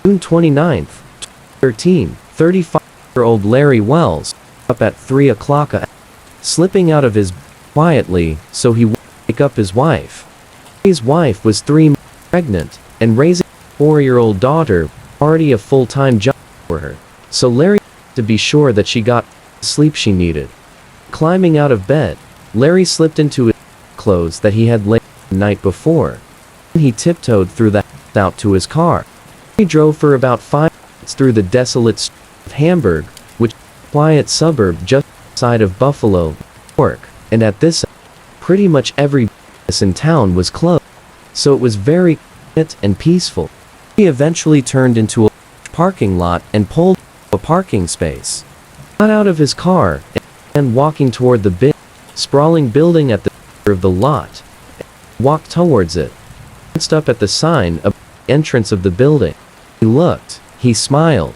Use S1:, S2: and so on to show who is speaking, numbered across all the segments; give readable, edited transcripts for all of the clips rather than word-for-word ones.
S1: June 29th, 2013, 35-year-old Larry Wells up at 3 o'clock a.m., slipping out of his quietly so he would wake up his wife. His wife was 3 months pregnant and raising a 4-year-old daughter, already a full-time job for her, so Larry had to be sure that she got the sleep she needed. Climbing out of bed, Larry slipped into his clothes that he had laid the night before. Then he tiptoed through the house out to his car. He drove for about 5 minutes through the desolate street of Hamburg, which is a quiet suburb just outside of Buffalo, New York, and at this hour, pretty much every business in town was closed, so it was very quiet and peaceful. He eventually turned into a parking lot and pulled a parking space. Got out of his car and began walking toward the big, sprawling building at the center of the lot. Walked towards it. Glanced up at the sign above the entrance of the building. He looked. He smiled.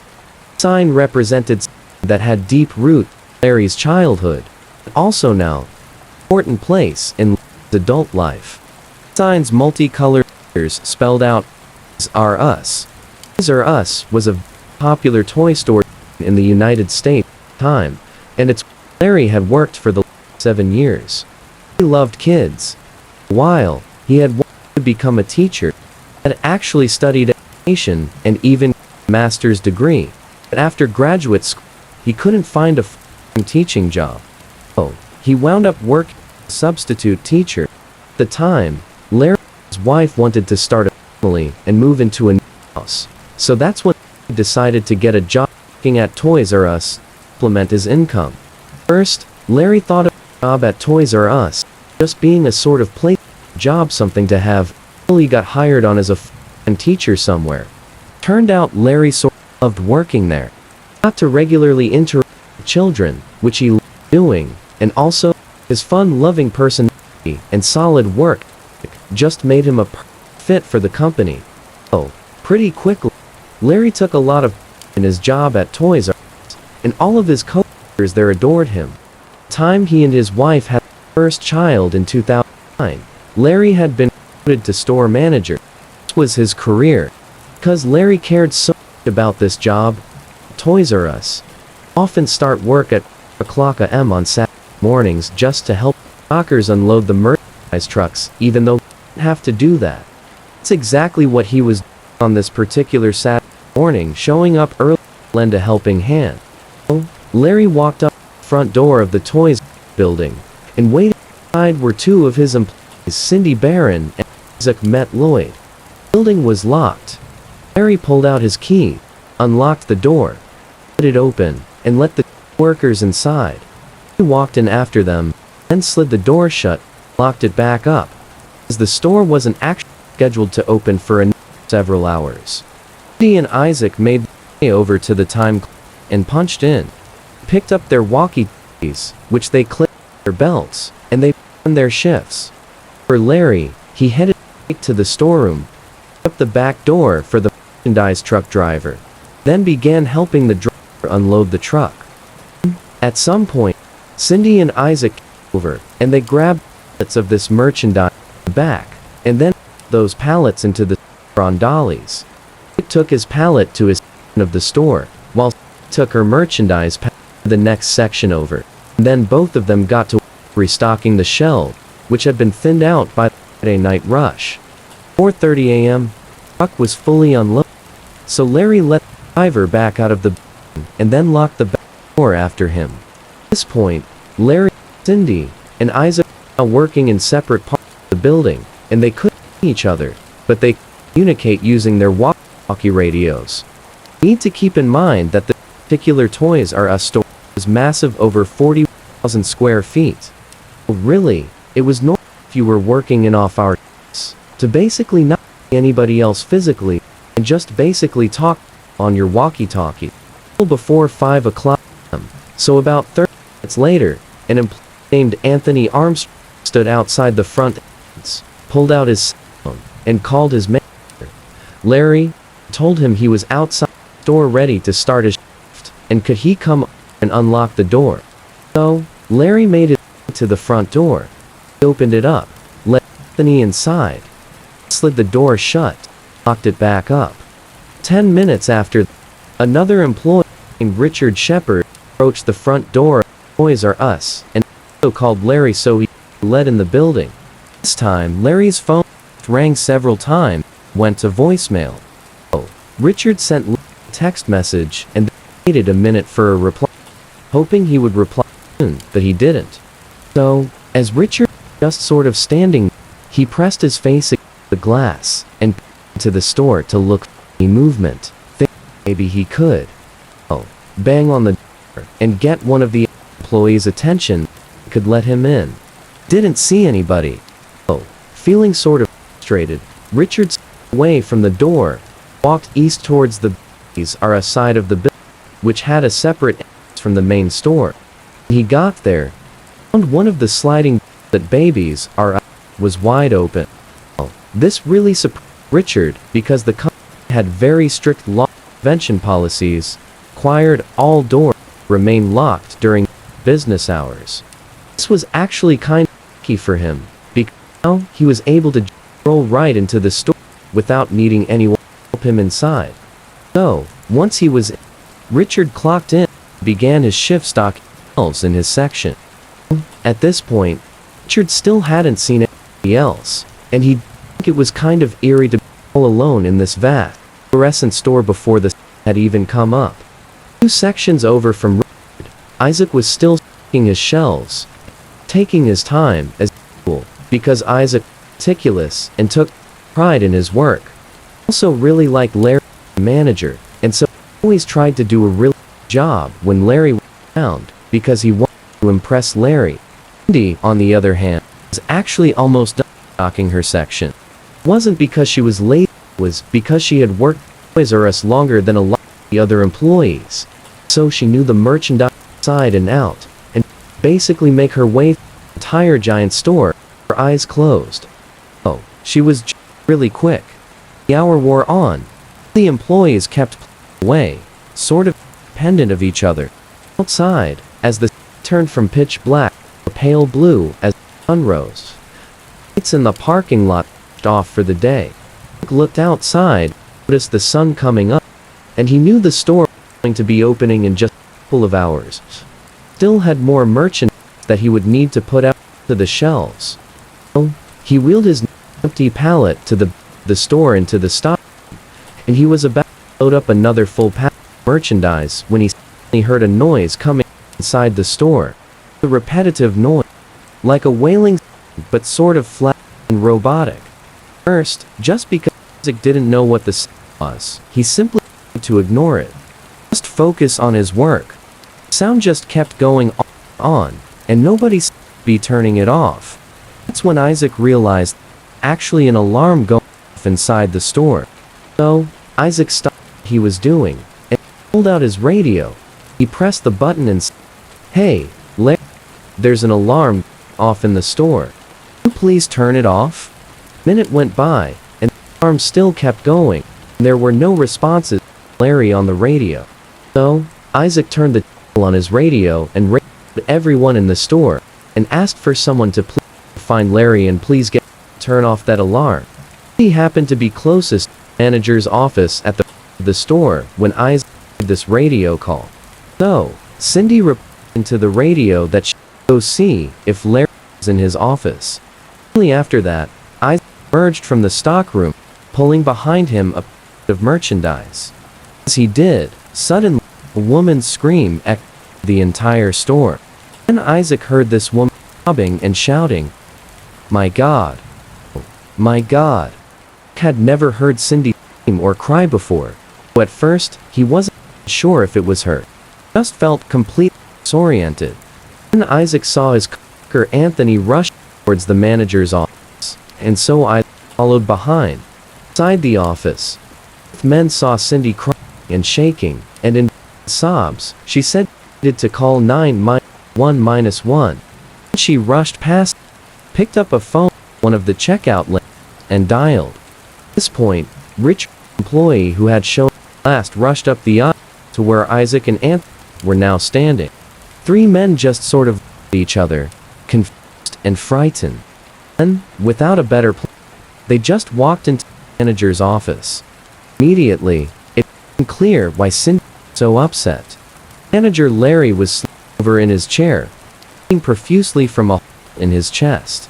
S1: The sign represented something that had deep roots in Larry's childhood, but also now an important place in Larry's adult life. The sign's multicolored letters spelled out Toys R Us. Toys R Us was a popular toy store in the United States at the time, and it's where Larry had worked for the last 7 years. He loved kids. For a while, he had wanted to become a teacher, had actually studied education and even got a master's degree, but after graduate school, he couldn't find a full-time teaching job. So, he wound up working as a substitute teacher. At the time, Larry's wife wanted to start a family and move into a new house, so that's when he decided to get a job working at Toys R Us to supplement his income. First, Larry thought of a job at Toys R Us just being a sort of place job, something to have, until he got hired on as a full-time teacher somewhere. Turned out Larry sort of loved working there. Got to regularly interact with children, which he loved doing, and also his fun-loving personality and solid work ethic just made him a perfect fit for the company. So, pretty quickly, Larry took a lot of pride in his job at Toys R Us, and all of his coworkers there adored him. By the time he and his wife had their first child in 2009, Larry had been promoted to store manager. This was his career. Because Larry cared so much about this job, Toys R Us often start work at 4 o'clock a.m. on Saturday mornings just to help stockers unload the merchandise trucks, even though he didn't have to do that. That's exactly what he was doing on this particular Saturday morning, showing up early to lend a helping hand. So, Larry walked up to the front door of the Toys R Us building, and waiting outside were 2 of his employees, Cindy Barron and Isaac Met Lloyd. The building was locked. Larry pulled out his key, unlocked the door, put it open, and let the workers inside. He walked in after them, then slid the door shut, locked it back up, as the store wasn't actually scheduled to open for another several hours. Cindy and Isaac made their way over to the time clock and punched in, picked up their walkie-talkies, which they clipped to their belts, and they began their shifts. For Larry, he headed straight to the storeroom, up the back door for the merchandise truck driver, then began helping the driver unload the truck. At some point, Cindy and Isaac came over, and they grabbed pallets of this merchandise in the back, and then put those pallets into the store on dollies. Isaac took his pallet to his section of the store, while Cindy took her merchandise pallet to the next section over, and then both of them got to work restocking the shelves, which had been thinned out by the Friday night rush. 4:30 a.m., the truck was fully unloaded, so Larry let the driver back out of the building and then locked the back door after him. At this point, Larry, Cindy, and Isaac were now working in separate parts of the building, and they couldn't see each other, but they could communicate using their walkie-talkie radios. You need to keep in mind that the particular Toys R Us store was massive, over 40,000 square feet. So really, it was normal if you were working in off-hour shifts to basically not see anybody else physically and just basically talk on your walkie-talkie until before 5 o'clock a.m. So about 30 minutes later, an employee named Anthony Armstrong stood outside the front entrance, pulled out his cell phone, and called his manager. Larry told him he was outside the store ready to start his shift, and could he come and unlock the door. So, Larry made his way to the front door. He opened it up, let Anthony inside, slid the door shut, locked it back up. 10 minutes after, another employee named Richard Shepard approached the front door of Toys R Us and also called Larry so he could let in the building. This time, Larry's phone rang several times, went to voicemail. Richard sent Larry a text message and waited a minute for a reply, hoping he would reply soon, but he didn't. So, as Richard was just sort of standing, he pressed his face against the glass and to the store to look for any movement, thinking maybe he could bang on the door and get one of the employees' attention could let him in. Didn't see anybody. Feeling sort of frustrated, Richard stepped away from the door, walked east towards the Toys R Us side of the building, which had a separate entrance from the main store. When he got there, found one of the sliding doors that Babies R Us was wide open. This really surprised Richard because the company had very strict loss prevention policies, required all doors remain locked during business hours. This was actually kind of lucky for him, because now he was able to roll right into the store without needing anyone to help him inside. So, once he was in, Richard clocked in and began his shift stocking shelves in his section. At this point, Richard still hadn't seen anybody else, and he'd think it was kind of eerie to be all alone in this vast, fluorescent store before the sun had even come up. 2 sections over from Richard, Isaac was still stocking his shelves, taking his time as usual, because Isaac was meticulous and took pride in his work. Also really liked Larry, the manager, and so he always tried to do a really good job when Larry was around, because he wanted to impress Larry. Cindy, on the other hand, was actually almost done stocking her section. It wasn't because she was lazy, it was because she had worked at Toys R Us longer than a lot of the other employees. So she knew the merchandise inside and out, and basically make her way through the entire giant store with her eyes closed. She was just really quick. The hour wore on. The employees kept pulling away, sort of independent of each other. Outside, as the sky turned from pitch black to pale blue as the sun rose, lights in the parking lot switched off for the day. He looked outside, noticed the sun coming up, and he knew the store was going to be opening in just a couple of hours. Still had more merchandise that he would need to put out to the shelves. So, he wheeled his empty pallet to the store into the stock room, and he was about to load up another full pallet of merchandise when he suddenly heard a noise coming inside the store. A repetitive noise, like a wailing sound, but sort of flat and robotic. First, just because Isaac didn't know what the sound was, he simply tried to ignore it. Just focus on his work. The sound just kept going on, and nobody seemed to be turning it off. That's when Isaac realized actually an alarm going off inside the store. So, Isaac stopped what he was doing, and pulled out his radio. He pressed the button and said, "Hey, Larry, there's an alarm off in the store. Can you please turn it off?" A minute went by, and the alarm still kept going, and there were no responses from Larry on the radio. So, Isaac turned the channel on his radio and radioed everyone in the store, and asked for someone to please find Larry and please turn off that alarm. He happened to be closest to the manager's office at the store when Isaac made this radio call. So, Cindy reported into the radio that she would go see if Larry was in his office. Shortly after that, Isaac emerged from the stockroom, pulling behind him a piece of merchandise. As he did, suddenly, a woman's scream echoed the entire store. Then Isaac heard this woman sobbing and shouting, "My God! My God!" He had never heard Cindy scream or cry before, so at first, he wasn't sure if it was her. He just felt completely disoriented. Then Isaac saw his coworker Anthony rush towards the manager's office, and so Isaac followed behind. Inside the office, both men saw Cindy crying and shaking, and in sobs, she said she needed to call 911. She rushed past, picked up a phone, one of the checkout lanes, and dialed. At this point, Richard, the employee who had shown last, rushed up the aisle to where Isaac and Anthony were now standing. 3 men just sort of looked at each other, confused and frightened. Then, without a better plan, they just walked into the manager's office. Immediately, it Unclear why Cindy was so upset. Manager Larry was slumped over in his chair, bleeding profusely from a hole in his chest.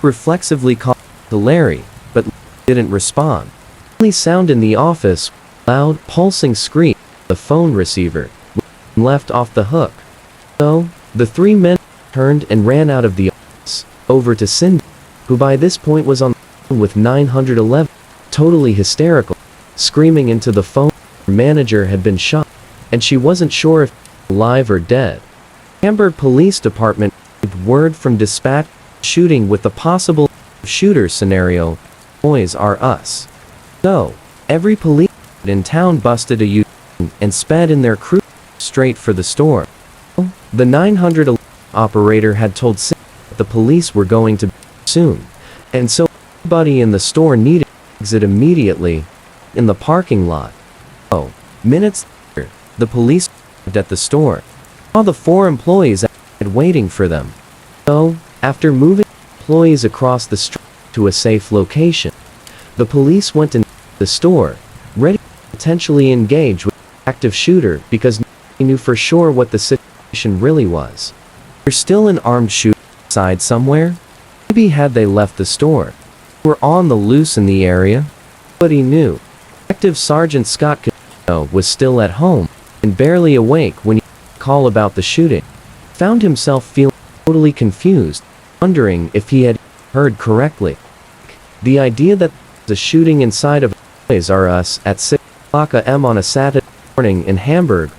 S1: Reflexively called to Larry, but didn't respond. The only sound in the office was a loud, pulsing scream from the phone receiver, which had been left off the hook. So, the three men turned and ran out of the office, over to Cindy, who by this point was on the phone with 911, totally hysterical, screaming into the phone her manager had been shot, and she wasn't sure if he was alive or dead. The Hamburg Police Department received word from dispatch shooting with the possible shooter scenario, Toys R Us. So, every police in town busted a U-turn and sped in their cruiser straight for the store. The 911 operator had told Cindy that the police were going to be soon, and so everybody in the store needed to exit immediately in the parking lot. Minutes later, the police arrived at the store, saw the 4 employees outside waiting for them. So, after moving employees across the street to a safe location, the police went into the store, ready to potentially engage with the active shooter because nobody knew for sure what the situation really was. There's still an armed shooter inside somewhere? Maybe had they left the store, they were on the loose in the area? Nobody knew. Detective Sergeant Scott Casino was still at home and barely awake when he got a call about the shooting. He found himself feeling totally confused, wondering if he had heard correctly. The idea that there was a shooting inside of Toys R Us at 6 o'clock a.m. on a Saturday morning in Hamburg,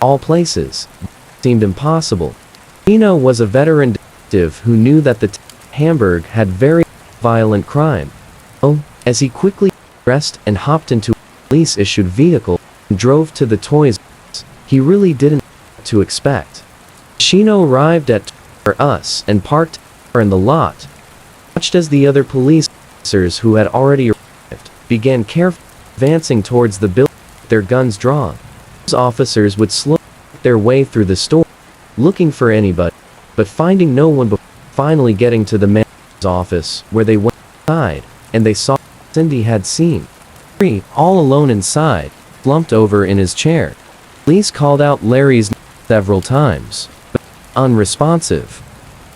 S1: all places, seemed impossible. Casino was a veteran detective who knew that the Hamburg had very violent crime. As he quickly dressed and hopped into a police-issued vehicle and drove to the Toys R Us, he really didn't know what to expect. Casino arrived at Toys R Us and parked in the lot, watched as the other police officers who had already arrived began carefully advancing towards the building with their guns drawn. Those officers would slowly make their way through the store, looking for anybody, but finding no one before finally getting to the manager's office, where they went inside, and they saw what Cindy had seen. Larry, all alone inside, slumped over in his chair. Police called out Larry's name several times, but unresponsive.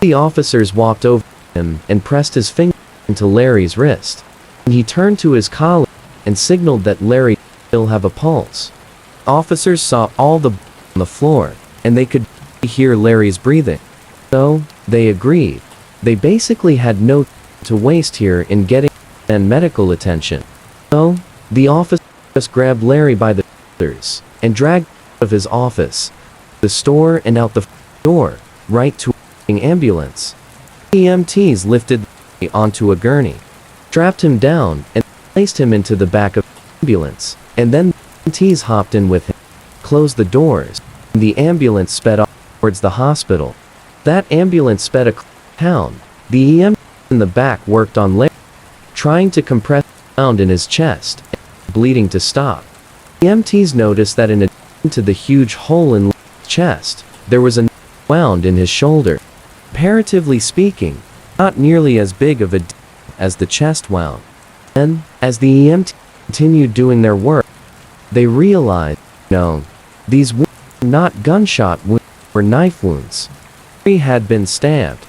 S1: The officers walked over to him and pressed his finger into Larry's wrist. And he turned to his colleague and signaled that Larry still have a pulse. Officers saw all the blood on the floor, and they could hear Larry's breathing. So, they agreed. They basically had no time to waste here in getting medical attention. So, the officers just grabbed Larry by the shoulders and dragged him out of his office, the store and out the door, right to an ambulance. EMTs lifted Larry onto a gurney, strapped him down, and placed him into the back of the ambulance, and then the EMTs hopped in with him, closed the doors, and the ambulance sped off towards the hospital. That ambulance sped across town. The EMTs in the back worked on Larry, trying to compress the sound in his chest and bleeding to stop. The EMTs noticed that in addition to the huge hole in Larry's chest, there was a wound in his shoulder. Comparatively speaking, not nearly as big of a deal as the chest wound. And, as the EMTs continued doing their work, they realized, no, these wounds were not gunshot wounds, were knife wounds. Larry had been stabbed.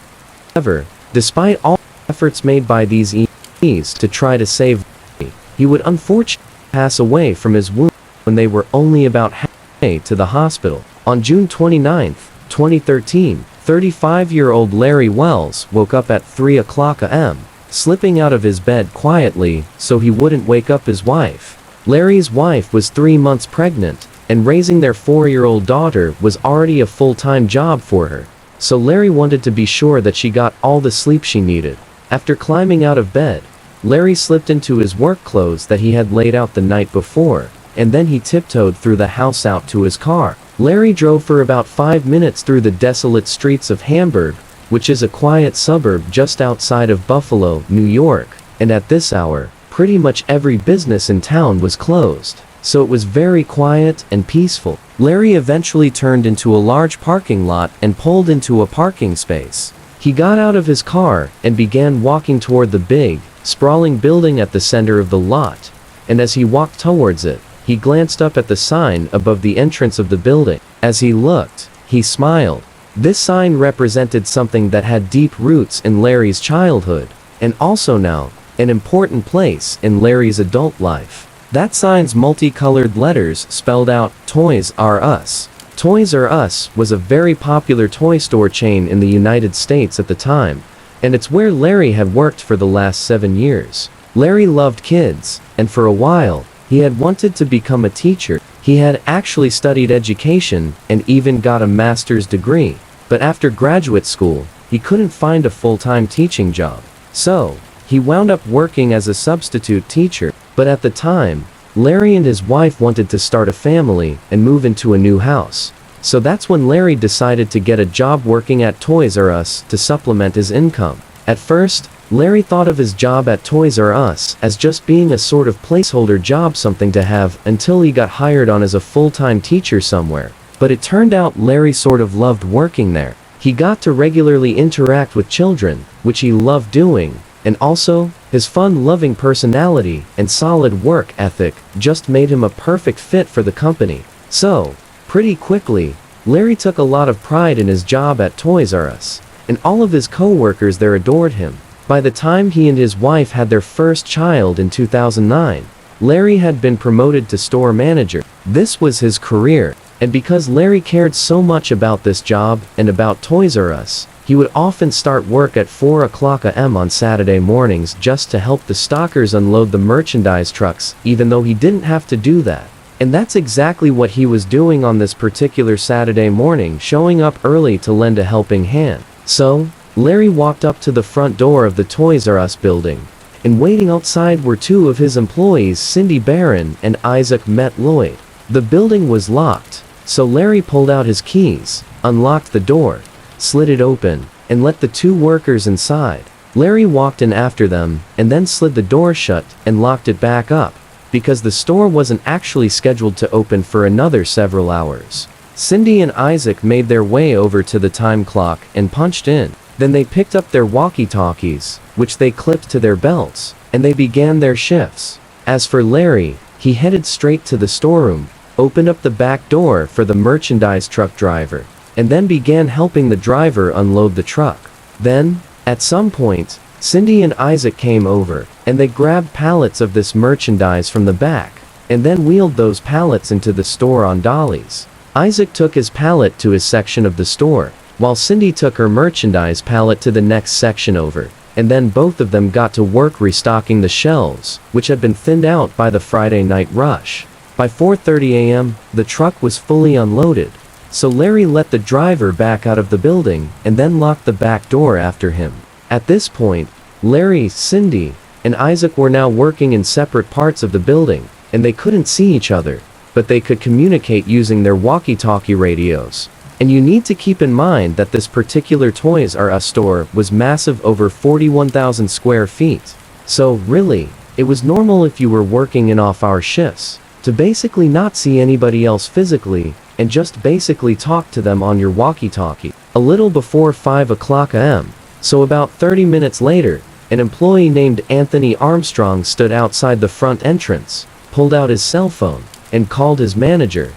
S1: However, despite all the efforts made by these EMTs to try to save Larry, he would unfortunately pass away from his wounds when they were only about halfway to the hospital. On June 29, 2013, 35-year-old Larry Wells woke up at 3 o'clock a.m., slipping out of his bed quietly so he wouldn't wake up his wife. Larry's wife was 3 months pregnant, and raising their 4-year-old daughter was already a full-time job for her, so Larry wanted to be sure that she got all the sleep she needed. After climbing out of bed, Larry slipped into his work clothes that he had laid out the night before, and then he tiptoed through the house out to his car. Larry drove for about 5 minutes through the desolate streets of Hamburg, which is a quiet suburb just outside of Buffalo, New York, and at this hour, pretty much every business in town was closed, so it was very quiet and peaceful. Larry eventually turned into a large parking lot and pulled into a parking space. He got out of his car and began walking toward the big, sprawling building at the center of the lot, and as he walked towards it, He glanced up at the sign above the entrance of the building. As he looked, he smiled. This sign represented something that had deep roots in Larry's childhood, and also now, an important place in Larry's adult life. That sign's multicolored letters spelled out, Toys R Us. Toys R Us was a very popular toy store chain in the United States at the time, and it's where Larry had worked for the last 7 years. Larry loved kids, and for a while, he had wanted to become a teacher. He had actually studied education and even got a master's degree, but after graduate school, he couldn't find a full-time teaching job. So, he wound up working as a substitute teacher, but at the time, Larry and his wife wanted to start a family and move into a new house. So that's when Larry decided to get a job working at Toys R Us to supplement his income. At first, Larry thought of his job at Toys R Us as just being a sort of placeholder job, something to have, until he got hired on as a full-time teacher somewhere. But it turned out Larry sort of loved working there. He got to regularly interact with children, which he loved doing, and also, his fun-loving personality and solid work ethic just made him a perfect fit for the company. So, pretty quickly, Larry took a lot of pride in his job at Toys R Us, and all of his co-workers there adored him. By the time he and his wife had their first child in 2009, Larry had been promoted to store manager. This was his career, and because Larry cared so much about this job and about Toys R Us, he would often start work at 4 o'clock a.m. on Saturday mornings just to help the stockers unload the merchandise trucks, even though he didn't have to do that. And that's exactly what he was doing on this particular Saturday morning, showing up early to lend a helping hand. So, Larry walked up to the front door of the Toys R Us building, and waiting outside were two of his employees, Cindy Barron and Isaac Met Lloyd. The building was locked, so Larry pulled out his keys, unlocked the door, slid it open, and let the two workers inside. Larry walked in after them, and then slid the door shut and locked it back up, because the store wasn't actually scheduled to open for another several hours. Cindy and Isaac made their way over to the time clock and punched in. Then they picked up their walkie-talkies, which they clipped to their belts, and they began their shifts. As for Larry, he headed straight to the storeroom, opened up the back door for the merchandise truck driver, and then began helping the driver unload the truck. Then, at some point, Cindy and Isaac came over, and they grabbed pallets of this merchandise from the back, and then wheeled those pallets into the store on dollies. Isaac took his pallet to his section of the store, while Cindy took her merchandise pallet to the next section over, and then both of them got to work restocking the shelves, which had been thinned out by the Friday night rush. By 4:30 a.m., the truck was fully unloaded, so Larry let the driver back out of the building and then locked the back door after him. At this point, Larry, Cindy, and Isaac were now working in separate parts of the building, and they couldn't see each other, but they could communicate using their walkie-talkie radios. And you need to keep in mind that this particular Toys R Us store was massive, over 41,000 square feet. So really, it was normal if you were working in off-hour shifts to basically not see anybody else physically and just basically talk to them on your walkie-talkie. A little before 5 o'clock a.m., so about 30 minutes later, an employee named Anthony Armstrong stood outside the front entrance, pulled out his cell phone, and called his manager,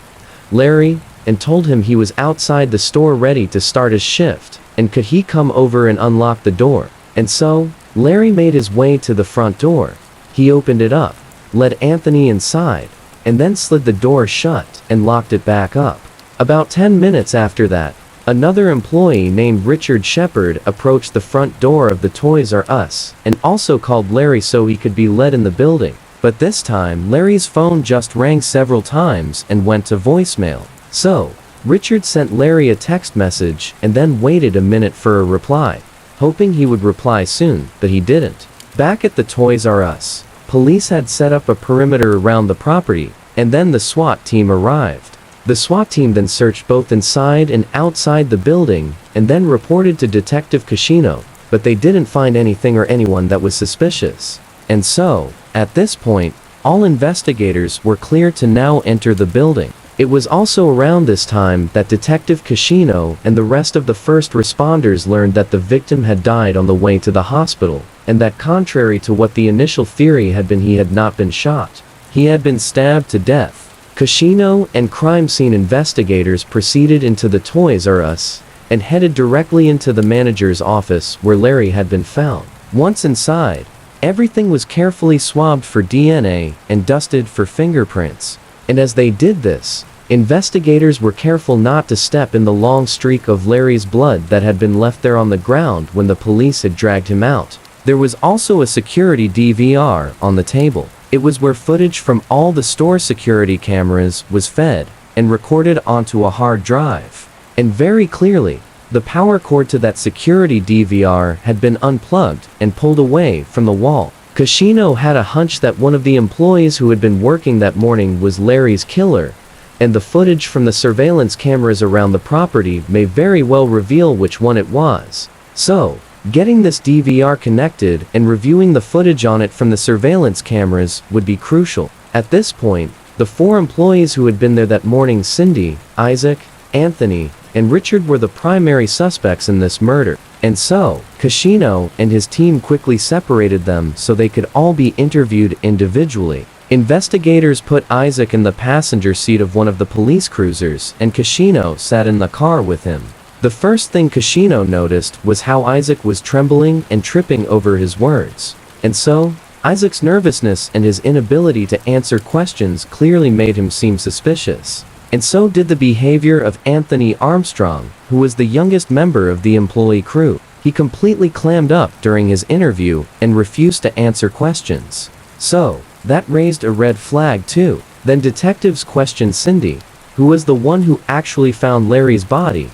S1: Larry, and told him he was outside the store ready to start his shift, and could he come over and unlock the door. And so, Larry made his way to the front door. He opened it up, let Anthony inside, and then slid the door shut and locked it back up. About 10 minutes after that, another employee named Richard Shepard approached the front door of the Toys R Us and also called Larry so he could be let in the building. But this time, Larry's phone just rang several times and went to voicemail. So, Richard sent Larry a text message and then waited a minute for a reply, hoping he would reply soon, but he didn't. Back at the Toys R Us, police had set up a perimeter around the property, and then the SWAT team arrived. The SWAT team then searched both inside and outside the building, and then reported to Detective Cascino, but they didn't find anything or anyone that was suspicious. And so, at this point, all investigators were clear to now enter the building. It was also around this time that Detective Cascino and the rest of the first responders learned that the victim had died on the way to the hospital, and that contrary to what the initial theory had been, he had not been shot. He had been stabbed to death. Casino and crime scene investigators proceeded into the Toys R Us and headed directly into the manager's office where Larry had been found. Once inside, everything was carefully swabbed for DNA and dusted for fingerprints. And as they did this, investigators were careful not to step in the long streak of Larry's blood that had been left there on the ground when the police had dragged him out. There was also a security DVR on the table. It was where footage from all the store security cameras was fed and recorded onto a hard drive. And very clearly, the power cord to that security DVR had been unplugged and pulled away from the wall. Casino had a hunch that one of the employees who had been working that morning was Larry's killer, and the footage from the surveillance cameras around the property may very well reveal which one it was. So, getting this DVR connected and reviewing the footage on it from the surveillance cameras would be crucial. At this point, the 4 employees who had been there that morning, Cindy, Isaac, Anthony, and Richard, were the primary suspects in this murder. And so, Casino and his team quickly separated them so they could all be interviewed individually. Investigators put Isaac in the passenger seat of one of the police cruisers, and Casino sat in the car with him. The first thing Casino noticed was how Isaac was trembling and tripping over his words. And so, Isaac's nervousness and his inability to answer questions clearly made him seem suspicious. And so did the behavior of Anthony Armstrong, who was the youngest member of the employee crew. He completely clammed up during his interview and refused to answer questions. So, that raised a red flag too. Then detectives questioned Cindy, who was the one who actually found Larry's body,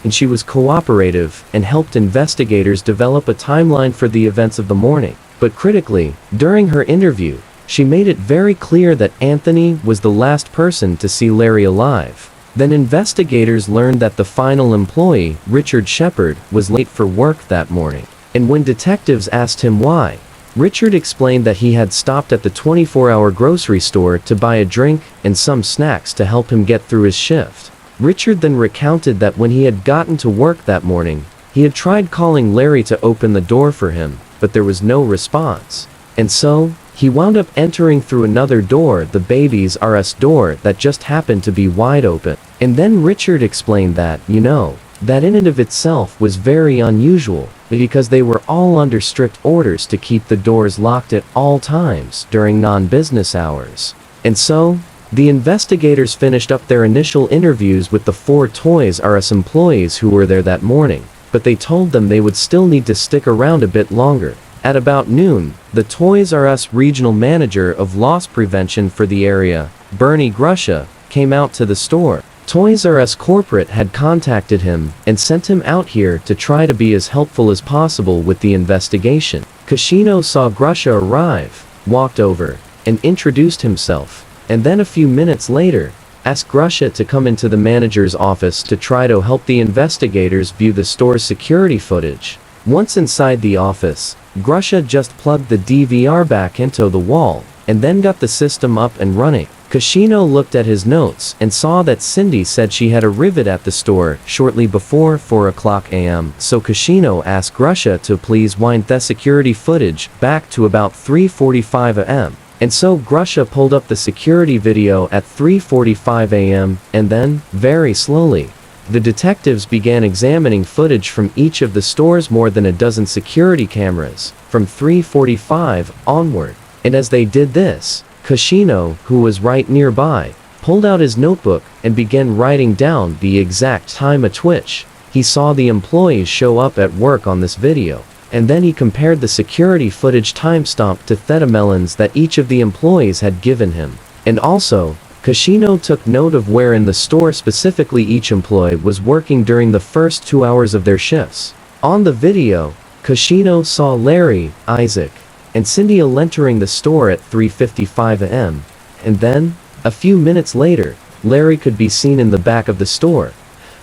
S1: and she was cooperative and helped investigators develop a timeline for the events of the morning. But critically, during her interview, she made it very clear that Anthony was the last person to see Larry alive. Then investigators learned that the final employee, Richard Shepard, was late for work that morning. And when detectives asked him why, Richard explained that he had stopped at the 24-hour grocery store to buy a drink and some snacks to help him get through his shift. Richard then recounted that when he had gotten to work that morning, he had tried calling Larry to open the door for him, but there was no response. And so, he wound up entering through another door, the Babies R Us door, that just happened to be wide open. And then Richard explained that, that in and of itself was very unusual, because they were all under strict orders to keep the doors locked at all times during non-business hours. And so, the investigators finished up their initial interviews with the 4 Toys R Us employees who were there that morning, but they told them they would still need to stick around a bit longer. At about noon, the Toys R Us regional manager of loss prevention for the area, Bernie Grusha, came out to the store. Toys R Us corporate had contacted him and sent him out here to try to be as helpful as possible with the investigation. Casino saw Grusha arrive, walked over, and introduced himself, and then a few minutes later, asked Grusha to come into the manager's office to try to help the investigators view the store's security footage. Once inside the office, Grusha just plugged the DVR back into the wall, and then got the system up and running. Casino looked at his notes and saw that Cindy said she had a rivet at the store shortly before 4:00 a.m. So Casino asked Grusha to please wind the security footage back to about 3:45 a.m. And so Grusha pulled up the security video at 3:45 a.m. and then, very slowly, the detectives began examining footage from each of the store's more than a dozen security cameras, from 3:45 onward. And as they did this, Casino, who was right nearby, pulled out his notebook and began writing down the exact time at which he saw the employees show up at work on this video. And then he compared the security footage timestamp to thetamelons that each of the employees had given him. And also, Casino took note of where in the store specifically each employee was working during the first 2 hours of their shifts. On the video, Casino saw Larry, Isaac, and Cindy entering the store at 3:55 a.m. And then, a few minutes later, Larry could be seen in the back of the store,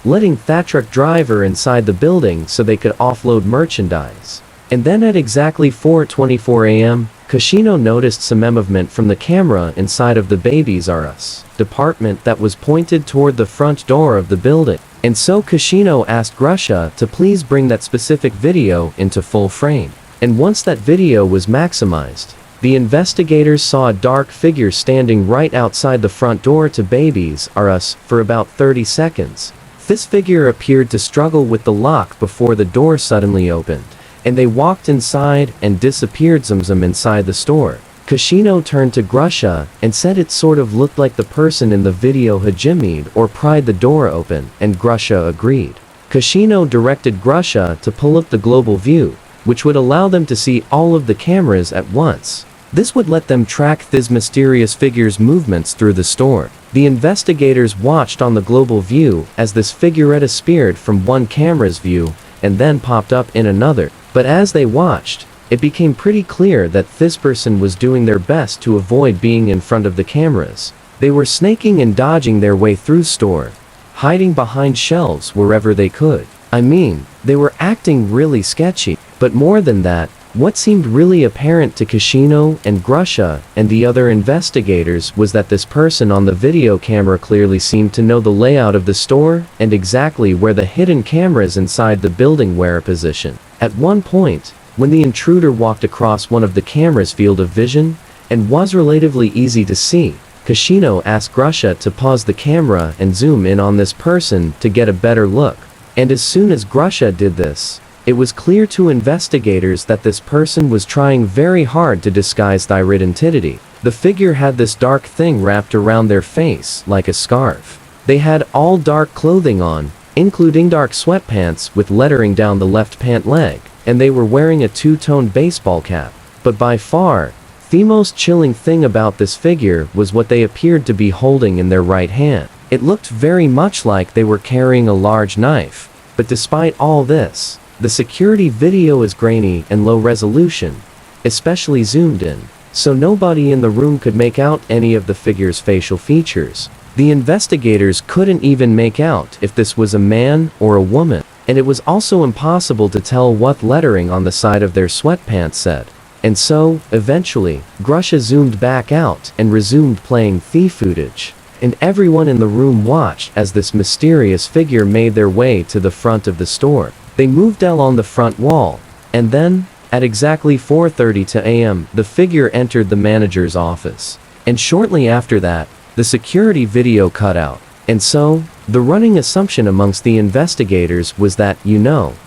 S1: letting that truck driver inside the building so they could offload merchandise. And then at exactly 4:24 a.m., Casino noticed some movement from the camera inside of the Babies R Us department that was pointed toward the front door of the building. And so Casino asked Grusha to please bring that specific video into full frame. And once that video was maximized, the investigators saw a dark figure standing right outside the front door to Babies R Us for about 30 seconds. This figure appeared to struggle with the lock before the door suddenly opened, and they walked inside and disappeared inside the store. Kashino turned to Grusha and said it sort of looked like the person in the video Hajimi'd or pried the door open, and Grusha agreed. Kashino directed Grusha to pull up the global view, which would allow them to see all of the cameras at once. This would let them track this mysterious figure's movements through the store. The investigators watched on the global view as this figurette appeared from one camera's view and then popped up in another. But as they watched, it became pretty clear that this person was doing their best to avoid being in front of the cameras. They were snaking and dodging their way through store, hiding behind shelves wherever they could. I mean, they were acting really sketchy. But more than that, what seemed really apparent to Kashino and Grusha and the other investigators was that this person on the video camera clearly seemed to know the layout of the store and exactly where the hidden cameras inside the building were positioned. At one point, when the intruder walked across one of the camera's field of vision and was relatively easy to see, Kashino asked Grusha to pause the camera and zoom in on this person to get a better look. And as soon as Grusha did this, it was clear to investigators that this person was trying very hard to disguise their identity. The figure had this dark thing wrapped around their face like a scarf. They had all dark clothing on, including dark sweatpants with lettering down the left pant leg, and they were wearing a two-tone baseball cap. But by far, the most chilling thing about this figure was what they appeared to be holding in their right hand. It looked very much like they were carrying a large knife. But despite all this, the security video is grainy and low resolution, especially zoomed in, so nobody in the room could make out any of the figure's facial features. The investigators couldn't even make out if this was a man or a woman, and it was also impossible to tell what lettering on the side of their sweatpants said. And so, eventually, Grusha zoomed back out and resumed playing the footage. And everyone in the room watched as this mysterious figure made their way to the front of the store. They moved along the front wall, and then, at exactly 4:30 a.m., the figure entered the manager's office. And shortly after that, the security video cut out. And so, the running assumption amongst the investigators was that,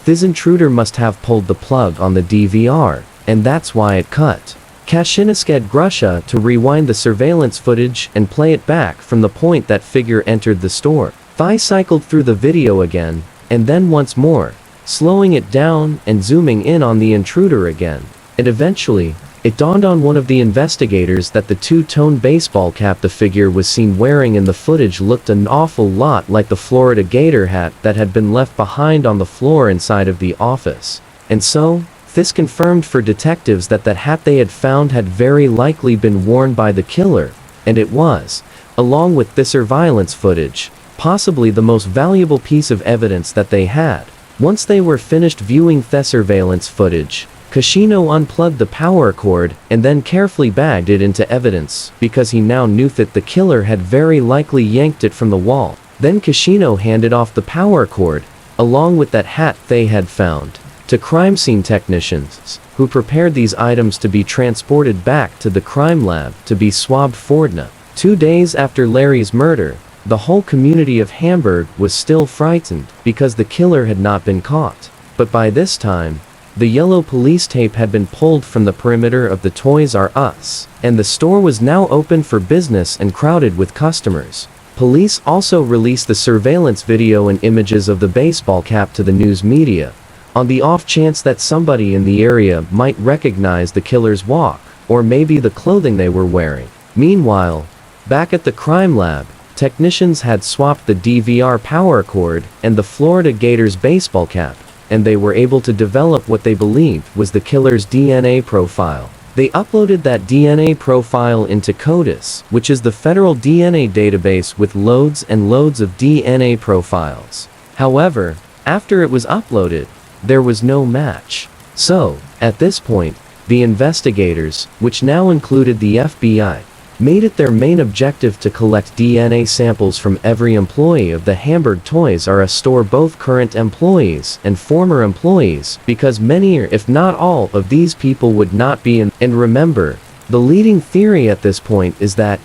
S1: this intruder must have pulled the plug on the DVR, and that's why it cut. Kashino asked Grusha to rewind the surveillance footage and play it back from the point that figure entered the store. Thai cycled through the video again, and then once more, slowing it down and zooming in on the intruder again. And eventually, it dawned on one of the investigators that the two-tone baseball cap the figure was seen wearing in the footage looked an awful lot like the Florida Gator hat that had been left behind on the floor inside of the office. And so, this confirmed for detectives that hat they had found had very likely been worn by the killer, and it was, along with the surveillance footage, possibly the most valuable piece of evidence that they had. Once they were finished viewing the surveillance footage, Kashino unplugged the power cord and then carefully bagged it into evidence because he now knew that the killer had very likely yanked it from the wall. Then Kashino handed off the power cord, along with that hat they had found, to crime scene technicians, who prepared these items to be transported back to the crime lab to be swabbed for DNA. 2 days after Larry's murder, the whole community of Hamburg was still frightened because the killer had not been caught. But by this time, the yellow police tape had been pulled from the perimeter of the Toys R Us, and the store was now open for business and crowded with customers. Police also released the surveillance video and images of the baseball cap to the news media, on the off chance that somebody in the area might recognize the killer's walk, or maybe the clothing they were wearing. Meanwhile, back at the crime lab, technicians had swapped the DVR power cord and the Florida Gators baseball cap, and they were able to develop what they believed was the killer's DNA profile. They uploaded that DNA profile into CODIS, which is the federal DNA database with loads and loads of DNA profiles. However, after it was uploaded, there was no match. So, at this point, the investigators, which now included the FBI, made it their main objective to collect DNA samples from every employee of the Hamburg Toys R Us store, both current employees and former employees, because many, if not all, of these people would not be in. And remember, The leading theory at this point is that,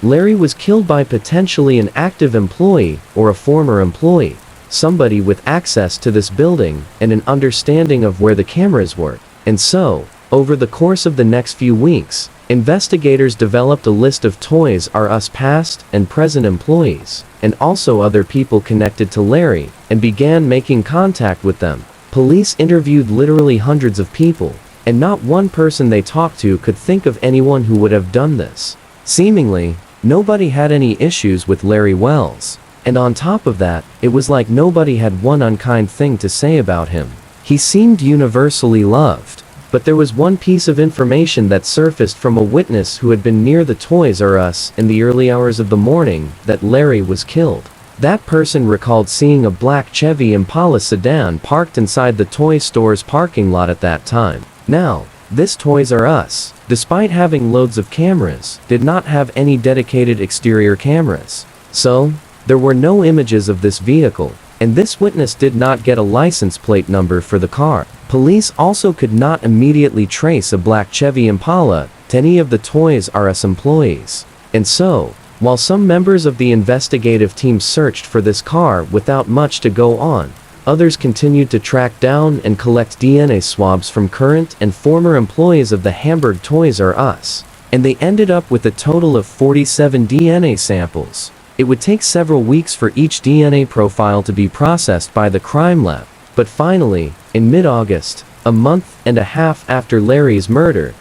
S1: Larry was killed by potentially an active employee or a former employee, somebody with access to this building and an understanding of where the cameras were. And so, over the course of the next few weeks, investigators developed a list of Toys R Us past and present employees, and also other people connected to Larry, and began making contact with them. Police interviewed literally hundreds of people, and not one person they talked to could think of anyone who would have done this. Seemingly, nobody had any issues with Larry Wells. And on top of that, it was like nobody had one unkind thing to say about him. He seemed universally loved. But there was one piece of information that surfaced from a witness who had been near the Toys R Us in the early hours of the morning that Larry was killed. That person recalled seeing a black Chevy Impala sedan parked inside the toy store's parking lot at that time. Now, this Toys R Us, despite having loads of cameras, did not have any dedicated exterior cameras. So, there were no images of this vehicle, and this witness did not get a license plate number for the car. Police also could not immediately trace a black Chevy Impala to any of the Toys R Us employees. And so, while some members of the investigative team searched for this car without much to go on, others continued to track down and collect DNA swabs from current and former employees of the Hamburg Toys R Us, and they ended up with a total of 47 DNA samples. It would take several weeks for each DNA profile to be processed by the crime lab, but finally, in mid-August, a month and a half after Larry's murder,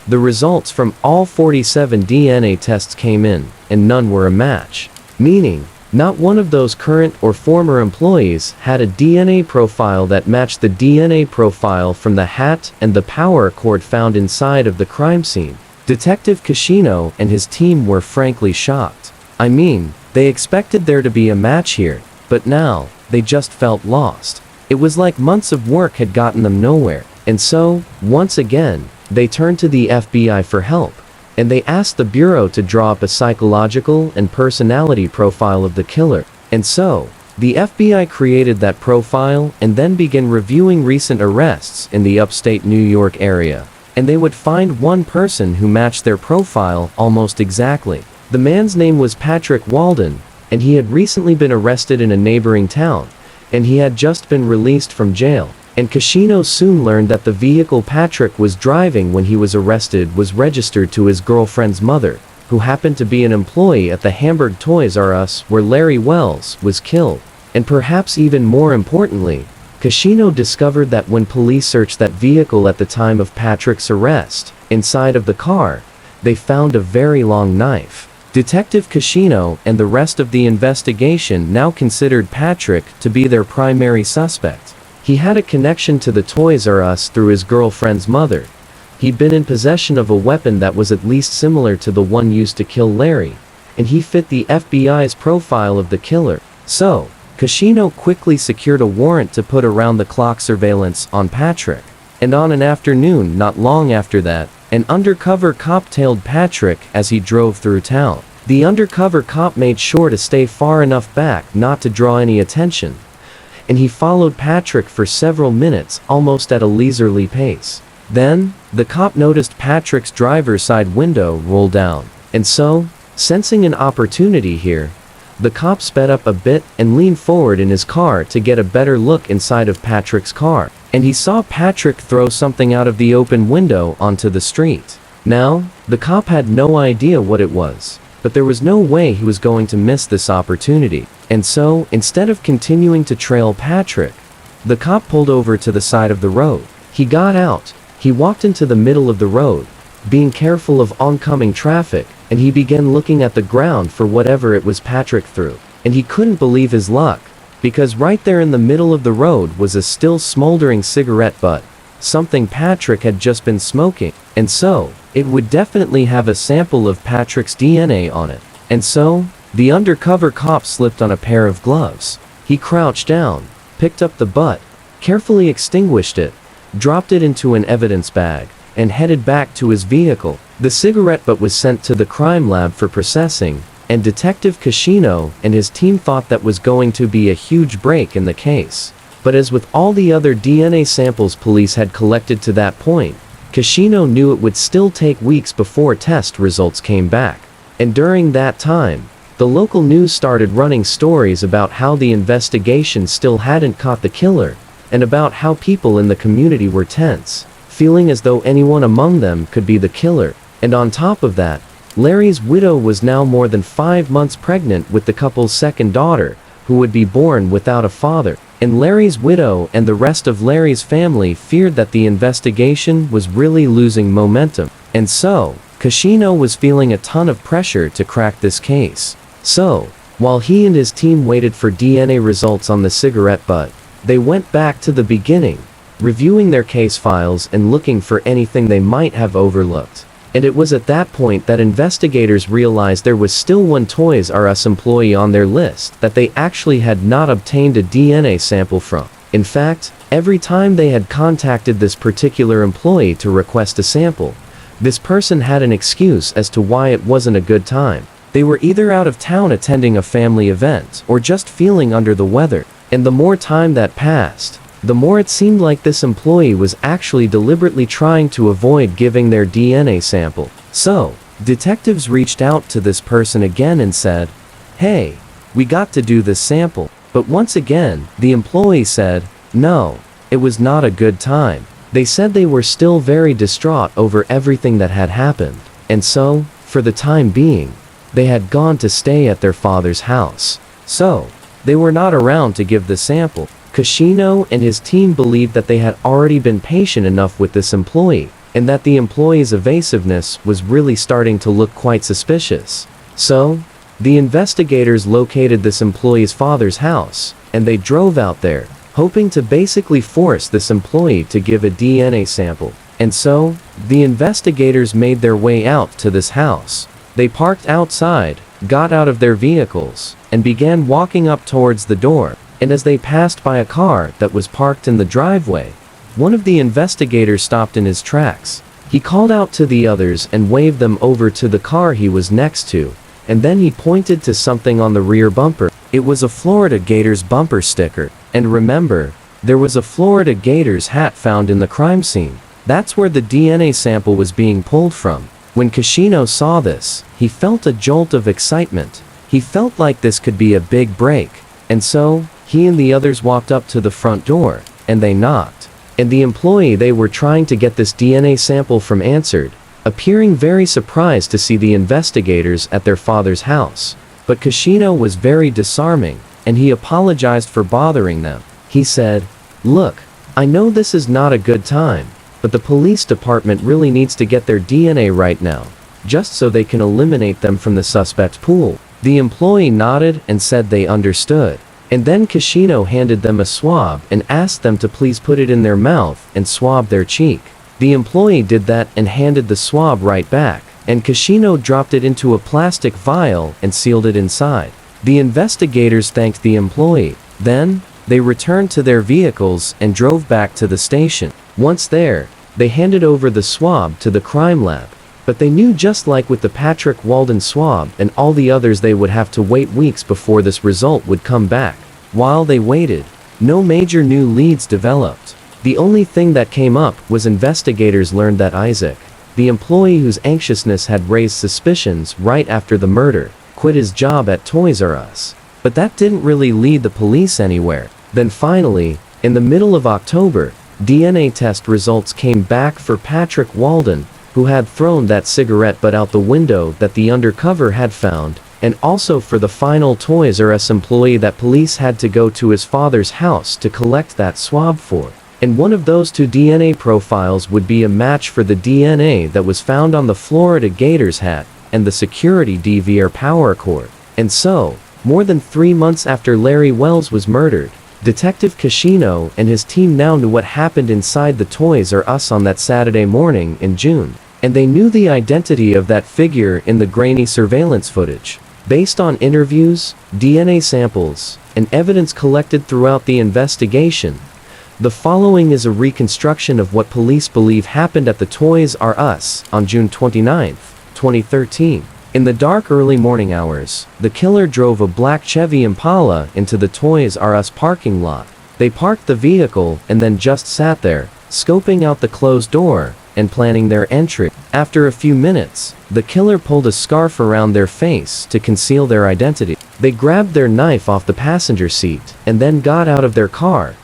S1: the results from all 47 DNA tests came in, and none were a match. Meaning, not one of those current or former employees had a DNA profile that matched the DNA profile from the hat and the power cord found inside of the crime scene. Detective Cascino and his team were frankly shocked. I mean, they expected there to be a match here, but now, they just felt lost. It was like months of work had gotten them nowhere. And so, once again, they turned to the FBI for help, and they asked the Bureau to draw up a psychological and personality profile of the killer. And so, the FBI created that profile and then began reviewing recent arrests in the upstate New York area. And they would find one person who matched their profile almost exactly. The man's name was Patrick Walden, and he had recently been arrested in a neighboring town, and he had just been released from jail. And Cascino soon learned that the vehicle Patrick was driving when he was arrested was registered to his girlfriend's mother, who happened to be an employee at the Hamburg Toys R Us where Larry Wells was killed. And perhaps even more importantly, Cascino discovered that when police searched that vehicle at the time of Patrick's arrest, inside of the car, they found a very long knife. Detective Cascino and the rest of the investigation now considered Patrick to be their primary suspect. He had a connection to the Toys R Us through his girlfriend's mother. He'd been in possession of a weapon that was at least similar to the one used to kill Larry, and he fit the FBI's profile of the killer. So, Cascino quickly secured a warrant to put around-the-clock surveillance on Patrick. And on an afternoon not long after that, an undercover cop tailed Patrick as he drove through town. The undercover cop made sure to stay far enough back not to draw any attention, and he followed Patrick for several minutes almost at a leisurely pace. Then, the cop noticed Patrick's driver's side window roll down, and so, sensing an opportunity here, the cop sped up a bit and leaned forward in his car to get a better look inside of Patrick's car. And he saw Patrick throw something out of the open window onto the street. Now, the cop had no idea what it was, but there was no way he was going to miss this opportunity. And so, instead of continuing to trail Patrick, the cop pulled over to the side of the road. He got out, he walked into the middle of the road, being careful of oncoming traffic, and he began looking at the ground for whatever it was Patrick threw. And he couldn't believe his luck, because right there in the middle of the road was a still smoldering cigarette butt, something Patrick had just been smoking. And so, it would definitely have a sample of Patrick's DNA on it. And so, the undercover cop slipped on a pair of gloves. He crouched down, picked up the butt, carefully extinguished it, dropped it into an evidence bag, and headed back to his vehicle. The cigarette butt was sent to the crime lab for processing, and Detective Cascino and his team thought that was going to be a huge break in the case. But as with all the other DNA samples police had collected to that point, Kashino knew it would still take weeks before test results came back. And during that time, the local news started running stories about how the investigation still hadn't caught the killer, and about how people in the community were tense, feeling as though anyone among them could be the killer. And on top of that, Larry's widow was now more than 5 months pregnant with the couple's second daughter, who would be born without a father. And Larry's widow and the rest of Larry's family feared that the investigation was really losing momentum. And so, Kashino was feeling a ton of pressure to crack this case. So, while he and his team waited for DNA results on the cigarette butt, they went back to the beginning, reviewing their case files and looking for anything they might have overlooked. And it was at that point that investigators realized there was still one Toys R Us employee on their list that they actually had not obtained a DNA sample from. In fact, every time they had contacted this particular employee to request a sample, this person had an excuse as to why it wasn't a good time. They were either out of town attending a family event or just feeling under the weather. And the more time that passed, the more it seemed like this employee was actually deliberately trying to avoid giving their DNA sample. So, detectives reached out to this person again and said, "Hey, we got to do this sample." But once again, the employee said, no, it was not a good time. They said they were still very distraught over everything that had happened. And so, for the time being, they had gone to stay at their father's house. So, they were not around to give the sample. Kashino and his team believed that they had already been patient enough with this employee, and that the employee's evasiveness was really starting to look quite suspicious. So, the investigators located this employee's father's house, and they drove out there, hoping to basically force this employee to give a DNA sample. And so, the investigators made their way out to this house. They parked outside, got out of their vehicles, and began walking up towards the door. And as they passed by a car that was parked in the driveway, one of the investigators stopped in his tracks. He called out to the others and waved them over to the car he was next to, and then he pointed to something on the rear bumper. It was a Florida Gators bumper sticker. And remember, there was a Florida Gators hat found in the crime scene. That's where the DNA sample was being pulled from. When Kashino saw this, he felt a jolt of excitement. He felt like this could be a big break. And so, he and the others walked up to the front door, and they knocked. And the employee they were trying to get this DNA sample from answered, appearing very surprised to see the investigators at their father's house. But Kashino was very disarming, and he apologized for bothering them. He said, "Look, I know this is not a good time, but the police department really needs to get their DNA right now, just so they can eliminate them from the suspect pool." The employee nodded and said they understood. And then Kashino handed them a swab and asked them to please put it in their mouth and swab their cheek. The employee did that and handed the swab right back, and Kashino dropped it into a plastic vial and sealed it inside. The investigators thanked the employee. Then, they returned to their vehicles and drove back to the station. Once there, they handed over the swab to the crime lab. But they knew, just like with the Patrick Walden swab and all the others, they would have to wait weeks before this result would come back. While they waited, no major new leads developed. The only thing that came up was investigators learned that Isaac, the employee whose anxiousness had raised suspicions right after the murder, quit his job at Toys R Us. But that didn't really lead the police anywhere. Then finally, in the middle of October, DNA test results came back for Patrick Walden, who had thrown that cigarette butt out the window that the undercover had found, and also for the final Toys R Us employee that police had to go to his father's house to collect that swab for. And one of those two DNA profiles would be a match for the DNA that was found on the Florida Gators hat and the security DVR power cord. And so, more than 3 months after Larry Wells was murdered, Detective Kashino and his team now knew what happened inside the Toys R Us on that Saturday morning in June. And they knew the identity of that figure in the grainy surveillance footage. Based on interviews, DNA samples, and evidence collected throughout the investigation, the following is a reconstruction of what police believe happened at the Toys R Us on June 29, 2013. In the dark early morning hours, the killer drove a black Chevy Impala into the Toys R Us parking lot. They parked the vehicle and then just sat there, scoping out the closed door and planning their entry. After a few minutes, the killer pulled a scarf around their face to conceal their identity. They grabbed their knife off the passenger seat and then got out of their car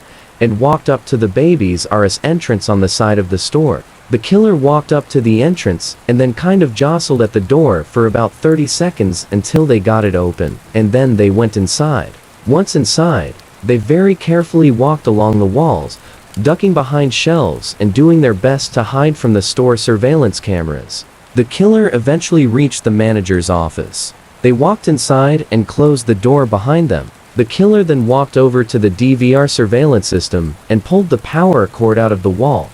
S1: and walked up to the Babies R Us entrance on the side of the store. The killer walked up to the entrance and then kind of jostled at the door for about 30 seconds until they got it open, and then they went inside. Once inside, they very carefully walked along the walls, ducking behind shelves and doing their best to hide from the store surveillance cameras. The killer eventually reached the manager's office. They walked inside and closed the door behind them. The killer then walked over to the DVR surveillance system and pulled the power cord out of the wall,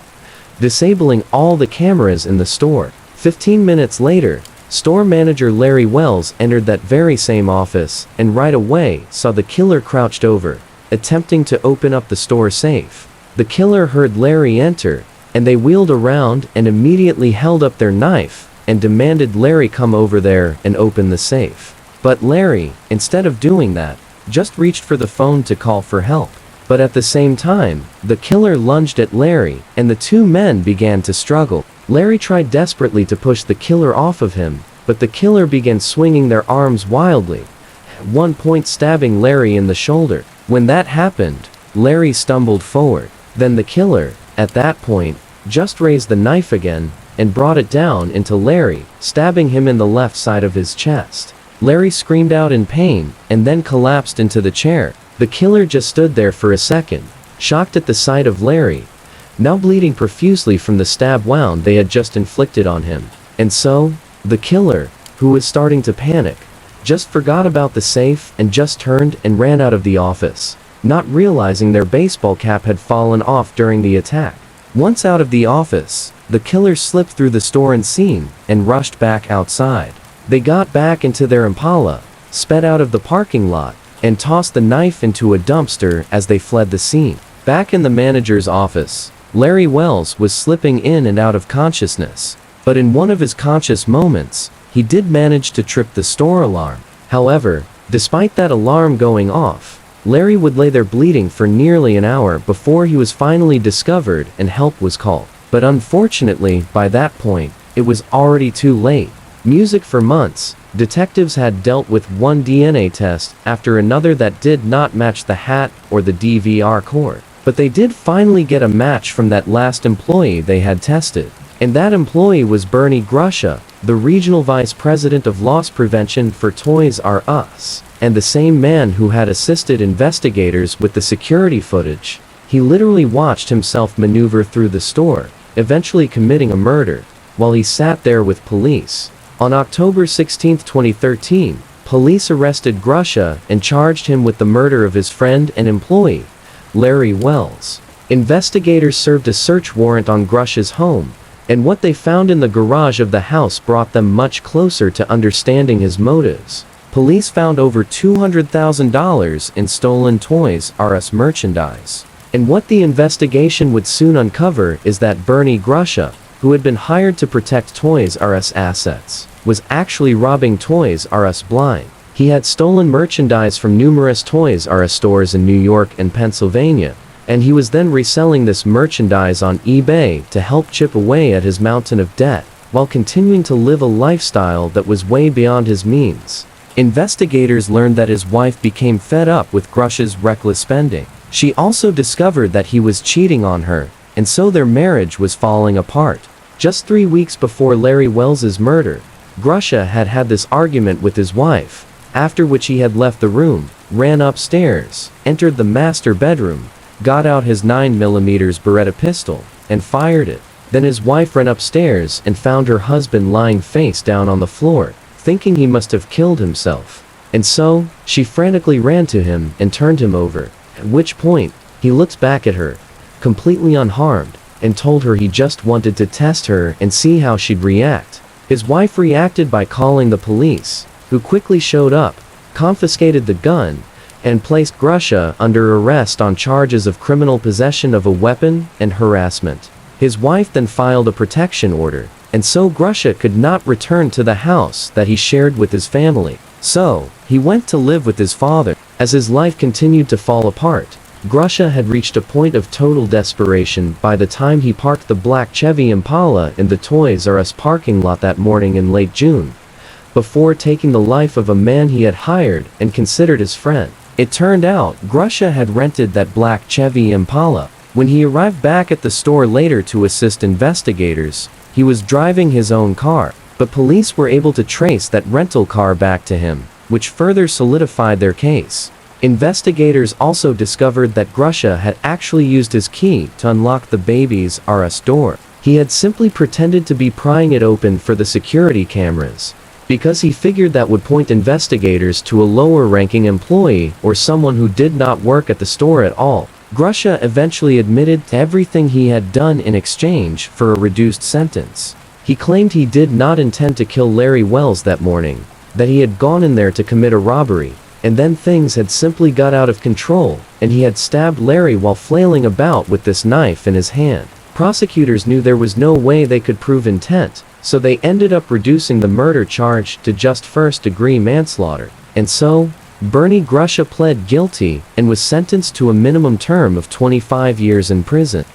S1: disabling all the cameras in the store. 15 minutes later, store manager Larry Wells entered that very same office and right away saw the killer crouched over, attempting to open up the store safe. The killer heard Larry enter, and they wheeled around and immediately held up their knife and demanded Larry come over there and open the safe. But Larry, instead of doing that, just reached for the phone to call for help. But at the same time, the killer lunged at Larry, and the two men began to struggle. Larry tried desperately to push the killer off of him, but the killer began swinging their arms wildly, at one point stabbing Larry in the shoulder. When that happened, Larry stumbled forward. Then the killer, at that point, just raised the knife again and brought it down into Larry, stabbing him in the left side of his chest. Larry screamed out in pain and then collapsed into the chair. The killer just stood there for a second, shocked at the sight of Larry, now bleeding profusely from the stab wound they had just inflicted on him. And so, the killer, who was starting to panic, just forgot about the safe and just turned and ran out of the office, not realizing their baseball cap had fallen off during the attack. Once out of the office, the killer slipped through the store unseen and rushed back outside. They got back into their Impala, sped out of the parking lot, and tossed the knife into a dumpster as they fled the scene. Back in the manager's office, Larry Wells was slipping in and out of consciousness, but in one of his conscious moments, he did manage to trip the store alarm. However, despite that alarm going off, Larry would lay there bleeding for nearly an hour before he was finally discovered and help was called. But unfortunately, by that point, it was already too late. Music for months, detectives had dealt with one DNA test after another that did not match the hat or the DVR cord. But they did finally get a match from that last employee they had tested. And that employee was Bernie Grusha, the regional vice president of loss prevention for Toys R Us, and the same man who had assisted investigators with the security footage. He literally watched himself maneuver through the store, eventually committing a murder, while he sat there with police. On October 16, 2013, police arrested Grusha and charged him with the murder of his friend and employee, Larry Wells. Investigators served a search warrant on Grusha's home, and what they found in the garage of the house brought them much closer to understanding his motives. Police found over $200,000 in stolen Toys R Us merchandise. And what the investigation would soon uncover is that Bernie Grusha, who had been hired to protect Toys R Us assets, was actually robbing Toys R Us blind. He had stolen merchandise from numerous Toys R Us stores in New York and Pennsylvania, and he was then reselling this merchandise on eBay to help chip away at his mountain of debt, while continuing to live a lifestyle that was way beyond his means. Investigators learned that his wife became fed up with Grusha's reckless spending. She also discovered that he was cheating on her, and so their marriage was falling apart. Just 3 weeks before Larry Wells's murder, Grusha had had this argument with his wife, after which he had left the room, ran upstairs, entered the master bedroom, got out his 9mm Beretta pistol, and fired it. Then his wife ran upstairs and found her husband lying face down on the floor, thinking he must have killed himself. And so, she frantically ran to him and turned him over, at which point, he looked back at her, completely unharmed, and told her he just wanted to test her and see how she'd react. His wife reacted by calling the police, who quickly showed up, confiscated the gun, and placed Grusha under arrest on charges of criminal possession of a weapon and harassment. His wife then filed a protection order, and so Grusha could not return to the house that he shared with his family. So, he went to live with his father. As his life continued to fall apart, Grusha had reached a point of total desperation by the time he parked the black Chevy Impala in the Toys R Us parking lot that morning in late June, before taking the life of a man he had hired and considered his friend. It turned out Grusha had rented that black Chevy Impala. When he arrived back at the store later to assist investigators, he was driving his own car, but police were able to trace that rental car back to him, which further solidified their case. Investigators also discovered that Grusha had actually used his key to unlock the Babies R Us door. He had simply pretended to be prying it open for the security cameras, because he figured that would point investigators to a lower-ranking employee or someone who did not work at the store at all. Grusha eventually admitted to everything he had done in exchange for a reduced sentence. He claimed he did not intend to kill Larry Wells that morning, that he had gone in there to commit a robbery, and then things had simply got out of control, and he had stabbed Larry while flailing about with this knife in his hand. Prosecutors knew there was no way they could prove intent, so they ended up reducing the murder charge to just first-degree manslaughter. And so, Bernie Grusha pled guilty and was sentenced to a minimum term of 25 years in prison.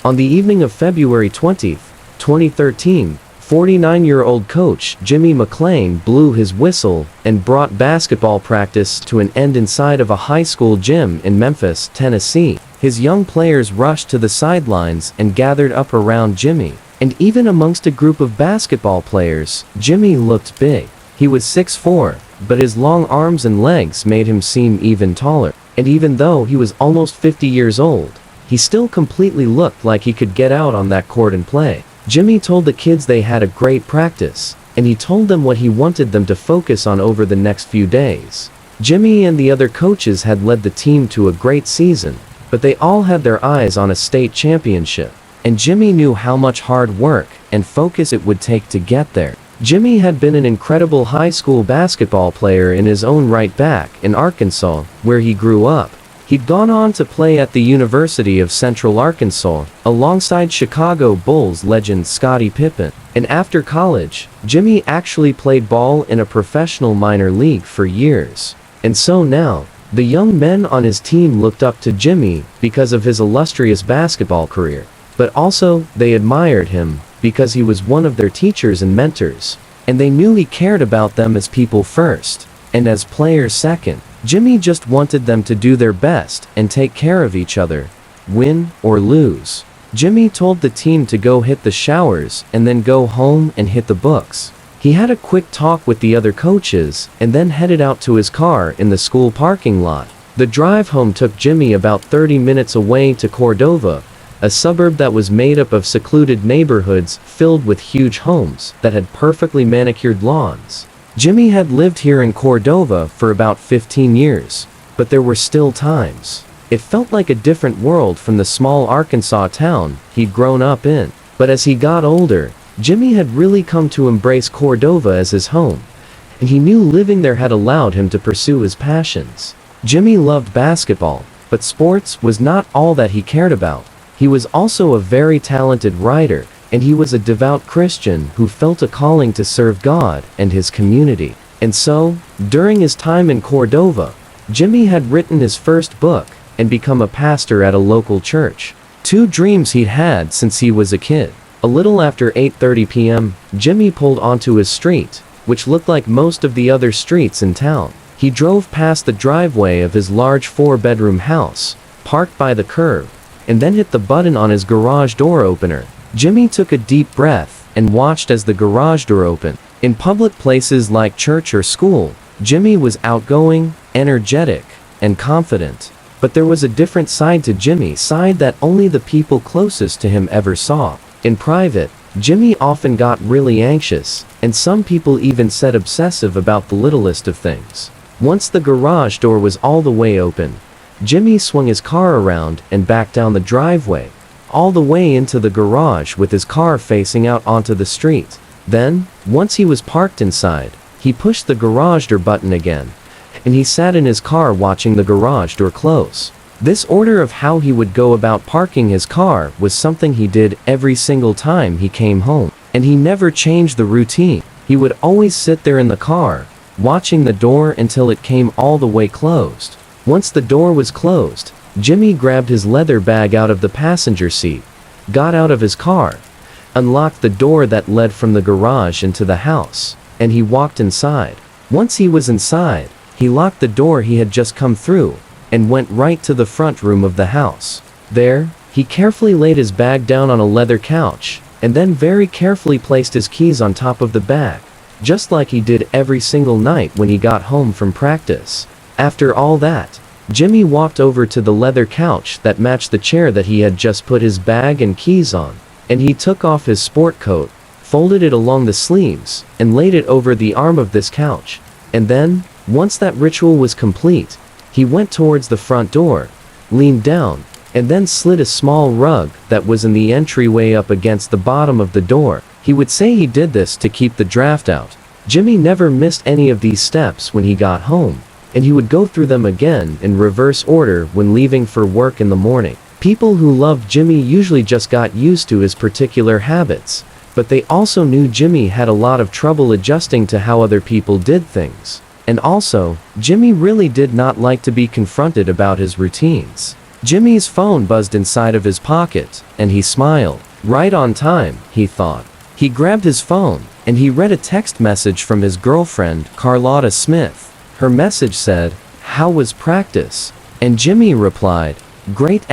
S1: On the evening of February 20, 2013, 49-year-old coach Jimmy McClain blew his whistle and brought basketball practice to an end inside of a high school gym in Memphis, Tennessee. His young players rushed to the sidelines and gathered up around Jimmy. And even amongst a group of basketball players, Jimmy looked big. He was 6'4", but his long arms and legs made him seem even taller. And even though he was almost 50 years old, he still completely looked like he could get out on that court and play. Jimmy told the kids they had a great practice, and he told them what he wanted them to focus on over the next few days. Jimmy and the other coaches had led the team to a great season, but they all had their eyes on a state championship, and Jimmy knew how much hard work and focus it would take to get there. Jimmy had been an incredible high school basketball player in his own right back in Arkansas, where he grew up. He'd gone on to play at the University of Central Arkansas, alongside Chicago Bulls legend Scottie Pippen. And after college, Jimmy actually played ball in a professional minor league for years. And so now, the young men on his team looked up to Jimmy because of his illustrious basketball career. But also, they admired him because he was one of their teachers and mentors. And they knew he cared about them as people first, and as players second. Jimmy just wanted them to do their best and take care of each other, win or lose. Jimmy told the team to go hit the showers and then go home and hit the books. He had a quick talk with the other coaches and then headed out to his car in the school parking lot. The drive home took Jimmy about 30 minutes away to Cordova, a suburb that was made up of secluded neighborhoods filled with huge homes that had perfectly manicured lawns. Jimmy had lived here in Cordova for about 15 years, but there were still times. It felt like a different world from the small Arkansas town he'd grown up in. But as he got older, Jimmy had really come to embrace Cordova as his home, and he knew living there had allowed him to pursue his passions. Jimmy loved basketball, but sports was not all that he cared about. He was also a very talented writer, and he was a devout Christian who felt a calling to serve God and his community. And so, during his time in Cordova, Jimmy had written his first book and become a pastor at a local church. Two dreams he'd had since he was a kid. A little after 8:30 p.m., Jimmy pulled onto his street, which looked like most of the other streets in town. He drove past the driveway of his large 4-bedroom house, parked by the curb, and then hit the button on his garage door opener. Jimmy took a deep breath and watched as the garage door opened. In public places like church or school, Jimmy was outgoing, energetic, and confident. But there was a different side to Jimmy, side that only the people closest to him ever saw. In private, Jimmy often got really anxious, and some people even said obsessive about the littlest of things. Once the garage door was all the way open, Jimmy swung his car around and backed down the driveway, all the way into the garage with his car facing out onto the street. Then, once he was parked inside, he pushed the garage door button again, and he sat in his car watching the garage door close. This order of how he would go about parking his car was something he did every single time he came home, and he never changed the routine. He would always sit there in the car, watching the door until it came all the way closed. Once the door was closed, Jimmy grabbed his leather bag out of the passenger seat, got out of his car, unlocked the door that led from the garage into the house, and he walked inside. Once he was inside, he locked the door he had just come through, and went right to the front room of the house. There, he carefully laid his bag down on a leather couch, and then very carefully placed his keys on top of the bag, just like he did every single night when he got home from practice. After all that, Jimmy walked over to the leather couch that matched the chair that he had just put his bag and keys on, and he took off his sport coat, folded it along the sleeves, and laid it over the arm of this couch. And then, once that ritual was complete, he went towards the front door, leaned down, and then slid a small rug that was in the entryway up against the bottom of the door. He would say he did this to keep the draft out. Jimmy never missed any of these steps when he got home, and he would go through them again in reverse order when leaving for work in the morning. People who loved Jimmy usually just got used to his particular habits, but they also knew Jimmy had a lot of trouble adjusting to how other people did things. And also, Jimmy really did not like to be confronted about his routines. Jimmy's phone buzzed inside of his pocket, and he smiled. Right on time, he thought. He grabbed his phone, and he read a text message from his girlfriend, Carlotta Smith. Her message said, "How was practice?" And Jimmy replied, "Great!"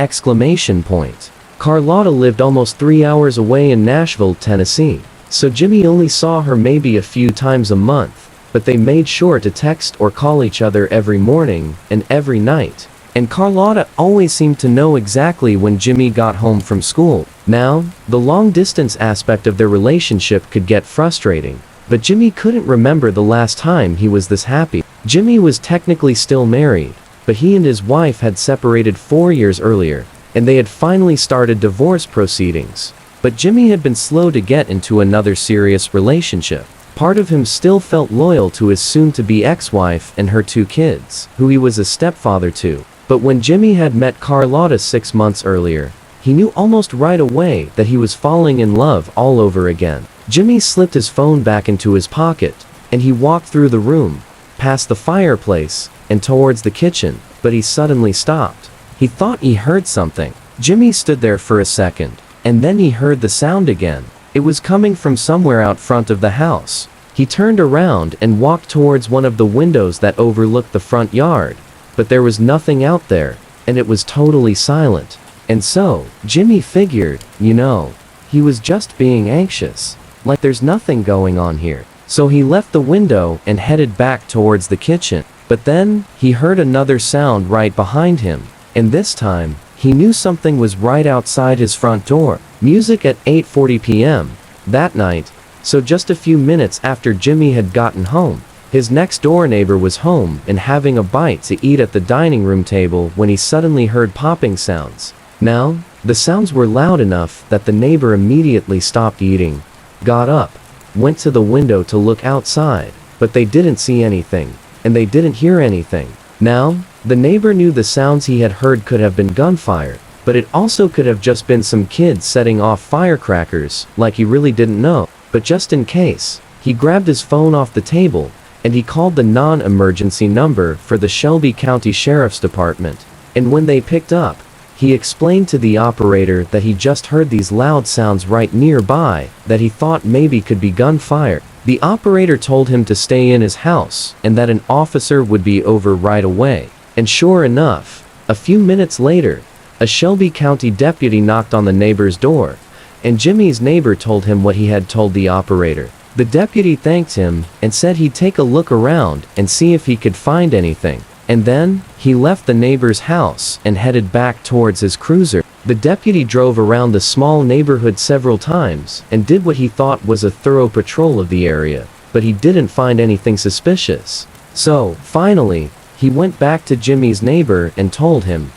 S1: Carlotta lived almost 3 hours away in Nashville, Tennessee, so Jimmy only saw her maybe a few times a month, but they made sure to text or call each other every morning and every night. And Carlotta always seemed to know exactly when Jimmy got home from school. Now, the long-distance aspect of their relationship could get frustrating, but Jimmy couldn't remember the last time he was this happy. Jimmy was technically still married, but he and his wife had separated 4 years earlier, and they had finally started divorce proceedings. But Jimmy had been slow to get into another serious relationship. Part of him still felt loyal to his soon-to-be ex-wife and her 2 kids, who he was a stepfather to. But when Jimmy had met Carlotta 6 months earlier, he knew almost right away that he was falling in love all over again. Jimmy slipped his phone back into his pocket, and he walked through the room, past the fireplace, and towards the kitchen, but he suddenly stopped. He thought he heard something. Jimmy stood there for a second, and then he heard the sound again. It was coming from somewhere out front of the house. He turned around and walked towards one of the windows that overlooked the front yard, but there was nothing out there, and it was totally silent. And so, Jimmy figured, he was just being anxious. Like there's nothing going on here. So he left the window and headed back towards the kitchen. But then, he heard another sound right behind him, and this time, he knew something was right outside his front door. Music at 8:40 p.m. that night, so just a few minutes after Jimmy had gotten home. His next-door neighbor was home and having a bite to eat at the dining room table when he suddenly heard popping sounds. Now, the sounds were loud enough that the neighbor immediately stopped eating, got up, went to the window to look outside, but they didn't see anything, and they didn't hear anything. Now, the neighbor knew the sounds he had heard could have been gunfire, but it also could have just been some kids setting off firecrackers, like he really didn't know. But just in case, he grabbed his phone off the table, and he called the non-emergency number for the Shelby County Sheriff's Department. And when they picked up, he explained to the operator that he just heard these loud sounds right nearby that he thought maybe could be gunfire. The operator told him to stay in his house and that an officer would be over right away. And sure enough, a few minutes later, a Shelby County deputy knocked on the neighbor's door, and Jimmy's neighbor told him what he had told the operator. The deputy thanked him and said he'd take a look around and see if he could find anything. And then, he left the neighbor's house and headed back towards his cruiser. The deputy drove around the small neighborhood several times and did what he thought was a thorough patrol of the area, but he didn't find anything suspicious. So, finally, he went back to Jimmy's neighbor and told him,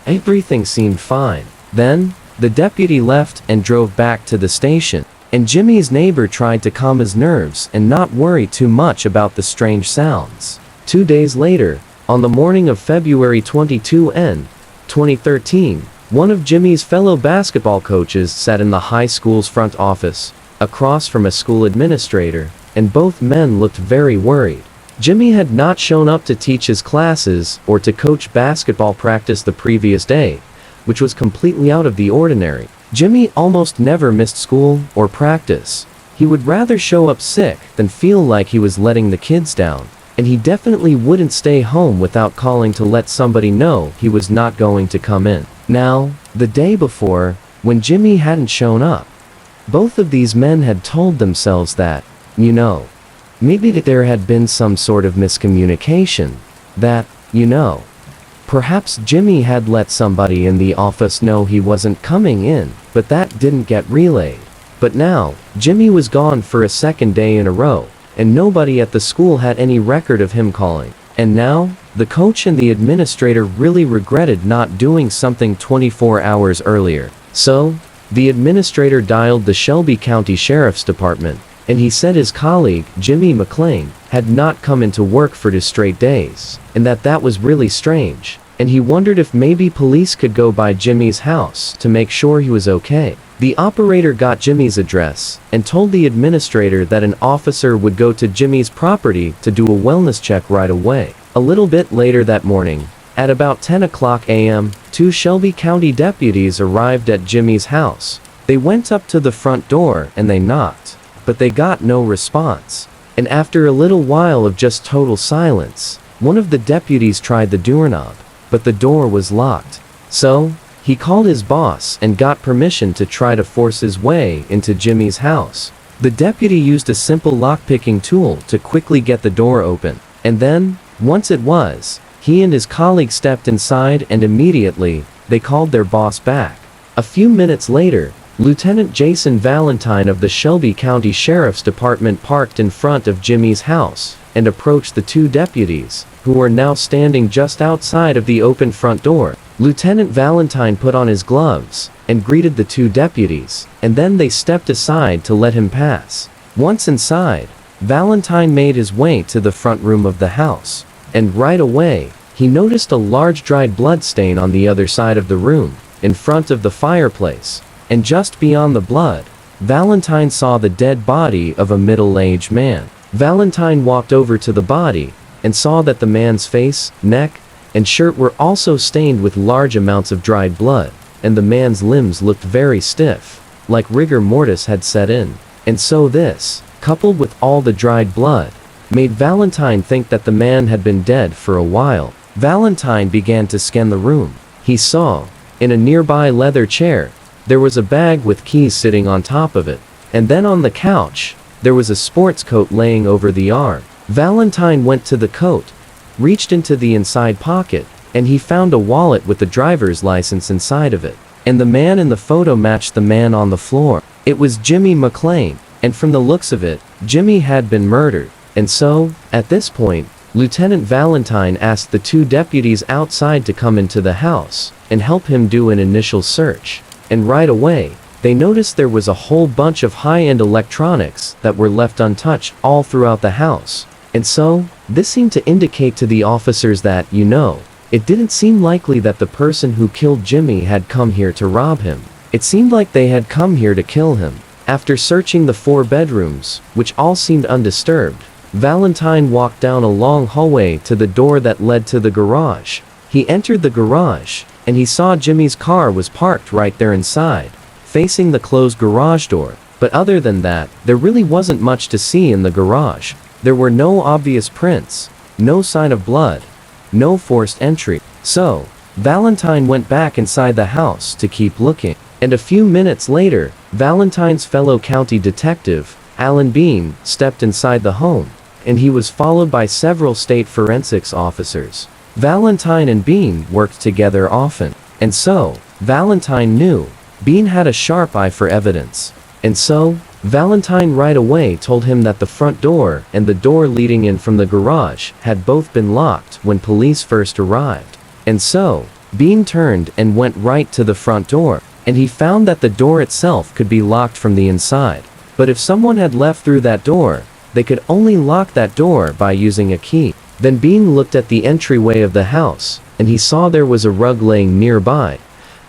S1: everything seemed fine. Then, the deputy left and drove back to the station. And Jimmy's neighbor tried to calm his nerves and not worry too much about the strange sounds. 2 days later, on the morning of February 22, 2013, one of Jimmy's fellow basketball coaches sat in the high school's front office, across from a school administrator, and both men looked very worried. Jimmy had not shown up to teach his classes or to coach basketball practice the previous day, which was completely out of the ordinary. Jimmy almost never missed school or practice. He would rather show up sick than feel like he was letting the kids down, and he definitely wouldn't stay home without calling to let somebody know he was not going to come in. Now, the day before, when Jimmy hadn't shown up, both of these men had told themselves that, maybe that there had been some sort of miscommunication, that, perhaps Jimmy had let somebody in the office know he wasn't coming in, but that didn't get relayed. But now, Jimmy was gone for a second day in a row, and nobody at the school had any record of him calling. And now, the coach and the administrator really regretted not doing something 24 hours earlier. So, the administrator dialed the Shelby County Sheriff's Department, and he said his colleague, Jimmy McLean, had not come into work for 2 straight days, and that was really strange, and he wondered if maybe police could go by Jimmy's house to make sure he was okay. The operator got Jimmy's address and told the administrator that an officer would go to Jimmy's property to do a wellness check right away. A little bit later that morning, at about 10 o'clock a.m., 2 Shelby County deputies arrived at Jimmy's house. They went up to the front door and they knocked, but they got no response. And after a little while of just total silence, one of the deputies tried the doorknob, but the door was locked. So, he called his boss and got permission to try to force his way into Jimmy's house. The deputy used a simple lockpicking tool to quickly get the door open, and then, once it was, he and his colleague stepped inside and immediately, they called their boss back. A few minutes later, Lieutenant Jason Valentine of the Shelby County Sheriff's Department parked in front of Jimmy's house and approached the 2 deputies, who were now standing just outside of the open front door. Lieutenant Valentine put on his gloves and greeted the 2 deputies, and then they stepped aside to let him pass. Once inside, Valentine made his way to the front room of the house, and right away, he noticed a large dried blood stain on the other side of the room, in front of the fireplace, and just beyond the blood, Valentine saw the dead body of a middle-aged man. Valentine walked over to the body and saw that the man's face, neck, and shirt were also stained with large amounts of dried blood, and the man's limbs looked very stiff, like rigor mortis had set in. And so this, coupled with all the dried blood, made Valentine think that the man had been dead for a while. Valentine began to scan the room. He saw, in a nearby leather chair, there was a bag with keys sitting on top of it, and then on the couch, there was a sports coat laying over the arm. Valentine went to the coat, reached into the inside pocket, and he found a wallet with the driver's license inside of it. And the man in the photo matched the man on the floor. It was Jimmy McLean, and from the looks of it, Jimmy had been murdered. And so, at this point, Lieutenant Valentine asked the 2 deputies outside to come into the house and help him do an initial search. And right away, they noticed there was a whole bunch of high-end electronics that were left untouched all throughout the house. And so, this seemed to indicate to the officers that, it didn't seem likely that the person who killed Jimmy had come here to rob him. It seemed like they had come here to kill him. After searching the 4 bedrooms, which all seemed undisturbed, Valentine walked down a long hallway to the door that led to the garage. He entered the garage, and he saw Jimmy's car was parked right there inside, facing the closed garage door. But other than that, there really wasn't much to see in the garage. There were no obvious prints, no sign of blood, no forced entry. So, Valentine went back inside the house to keep looking. And a few minutes later, Valentine's fellow county detective, Alan Bean, stepped inside the home, and he was followed by several state forensics officers. Valentine and Bean worked together often, and so, Valentine knew Bean had a sharp eye for evidence. And so, Valentine right away told him that the front door and the door leading in from the garage had both been locked when police first arrived. And so, Bean turned and went right to the front door, and he found that the door itself could be locked from the inside. But if someone had left through that door, they could only lock that door by using a key. Then Bean looked at the entryway of the house, and he saw there was a rug laying nearby,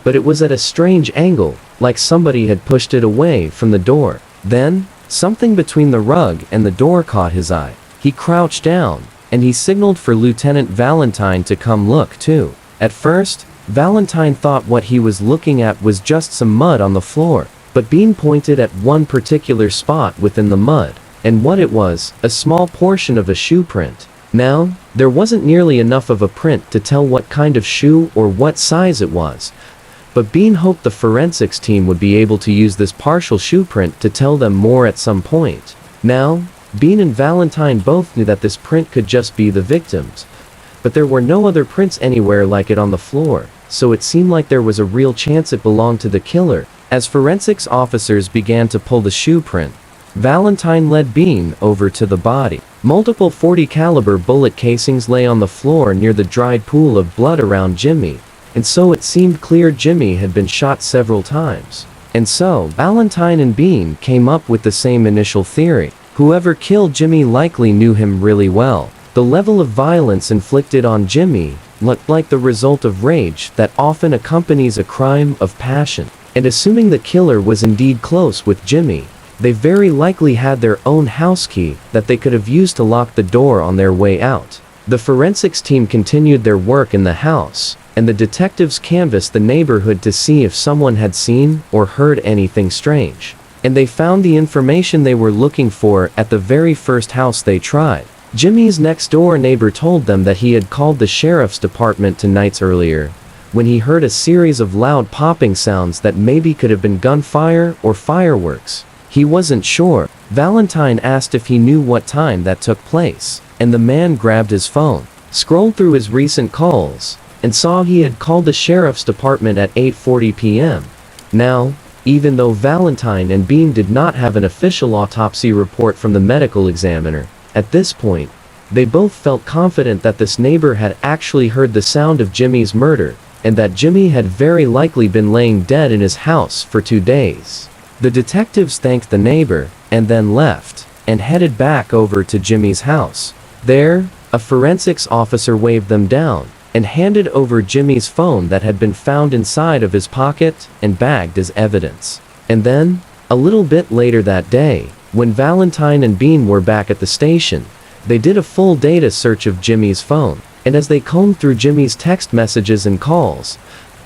S1: but it was at a strange angle, like somebody had pushed it away from the door. Then, something between the rug and the door caught his eye. He crouched down, and he signaled for Lieutenant Valentine to come look too. At first, Valentine thought what he was looking at was just some mud on the floor, but Bean pointed at one particular spot within the mud, and what it was, a small portion of a shoe print. Now, there wasn't nearly enough of a print to tell what kind of shoe or what size it was, but Bean hoped the forensics team would be able to use this partial shoe print to tell them more at some point. Now, Bean and Valentine both knew that this print could just be the victim's, but there were no other prints anywhere like it on the floor, so it seemed like there was a real chance it belonged to the killer. As forensics officers began to pull the shoe print, Valentine led Bean over to the body. Multiple .40 caliber bullet casings lay on the floor near the dried pool of blood around Jimmy, and so it seemed clear Jimmy had been shot several times. And so, Valentine and Bean came up with the same initial theory. Whoever killed Jimmy likely knew him really well. The level of violence inflicted on Jimmy looked like the result of rage that often accompanies a crime of passion. And assuming the killer was indeed close with Jimmy, they very likely had their own house key that they could have used to lock the door on their way out. The forensics team continued their work in the house, and the detectives canvassed the neighborhood to see if someone had seen or heard anything strange. And they found the information they were looking for at the very first house they tried. Jimmy's next-door neighbor told them that he had called the sheriff's department 2 nights earlier, when he heard a series of loud popping sounds that maybe could have been gunfire or fireworks. He wasn't sure. Valentine asked if he knew what time that took place, and the man grabbed his phone, scrolled through his recent calls, and saw he had called the sheriff's department at 8:40 p.m. Now, even though Valentine and Bean did not have an official autopsy report from the medical examiner, at this point, they both felt confident that this neighbor had actually heard the sound of Jimmy's murder, and that Jimmy had very likely been laying dead in his house for 2 days. The detectives thanked the neighbor, and then left, and headed back over to Jimmy's house. There, a forensics officer waved them down, and handed over Jimmy's phone that had been found inside of his pocket and bagged as evidence. And then, a little bit later that day, when Valentine and Bean were back at the station, they did a full data search of Jimmy's phone, and as they combed through Jimmy's text messages and calls,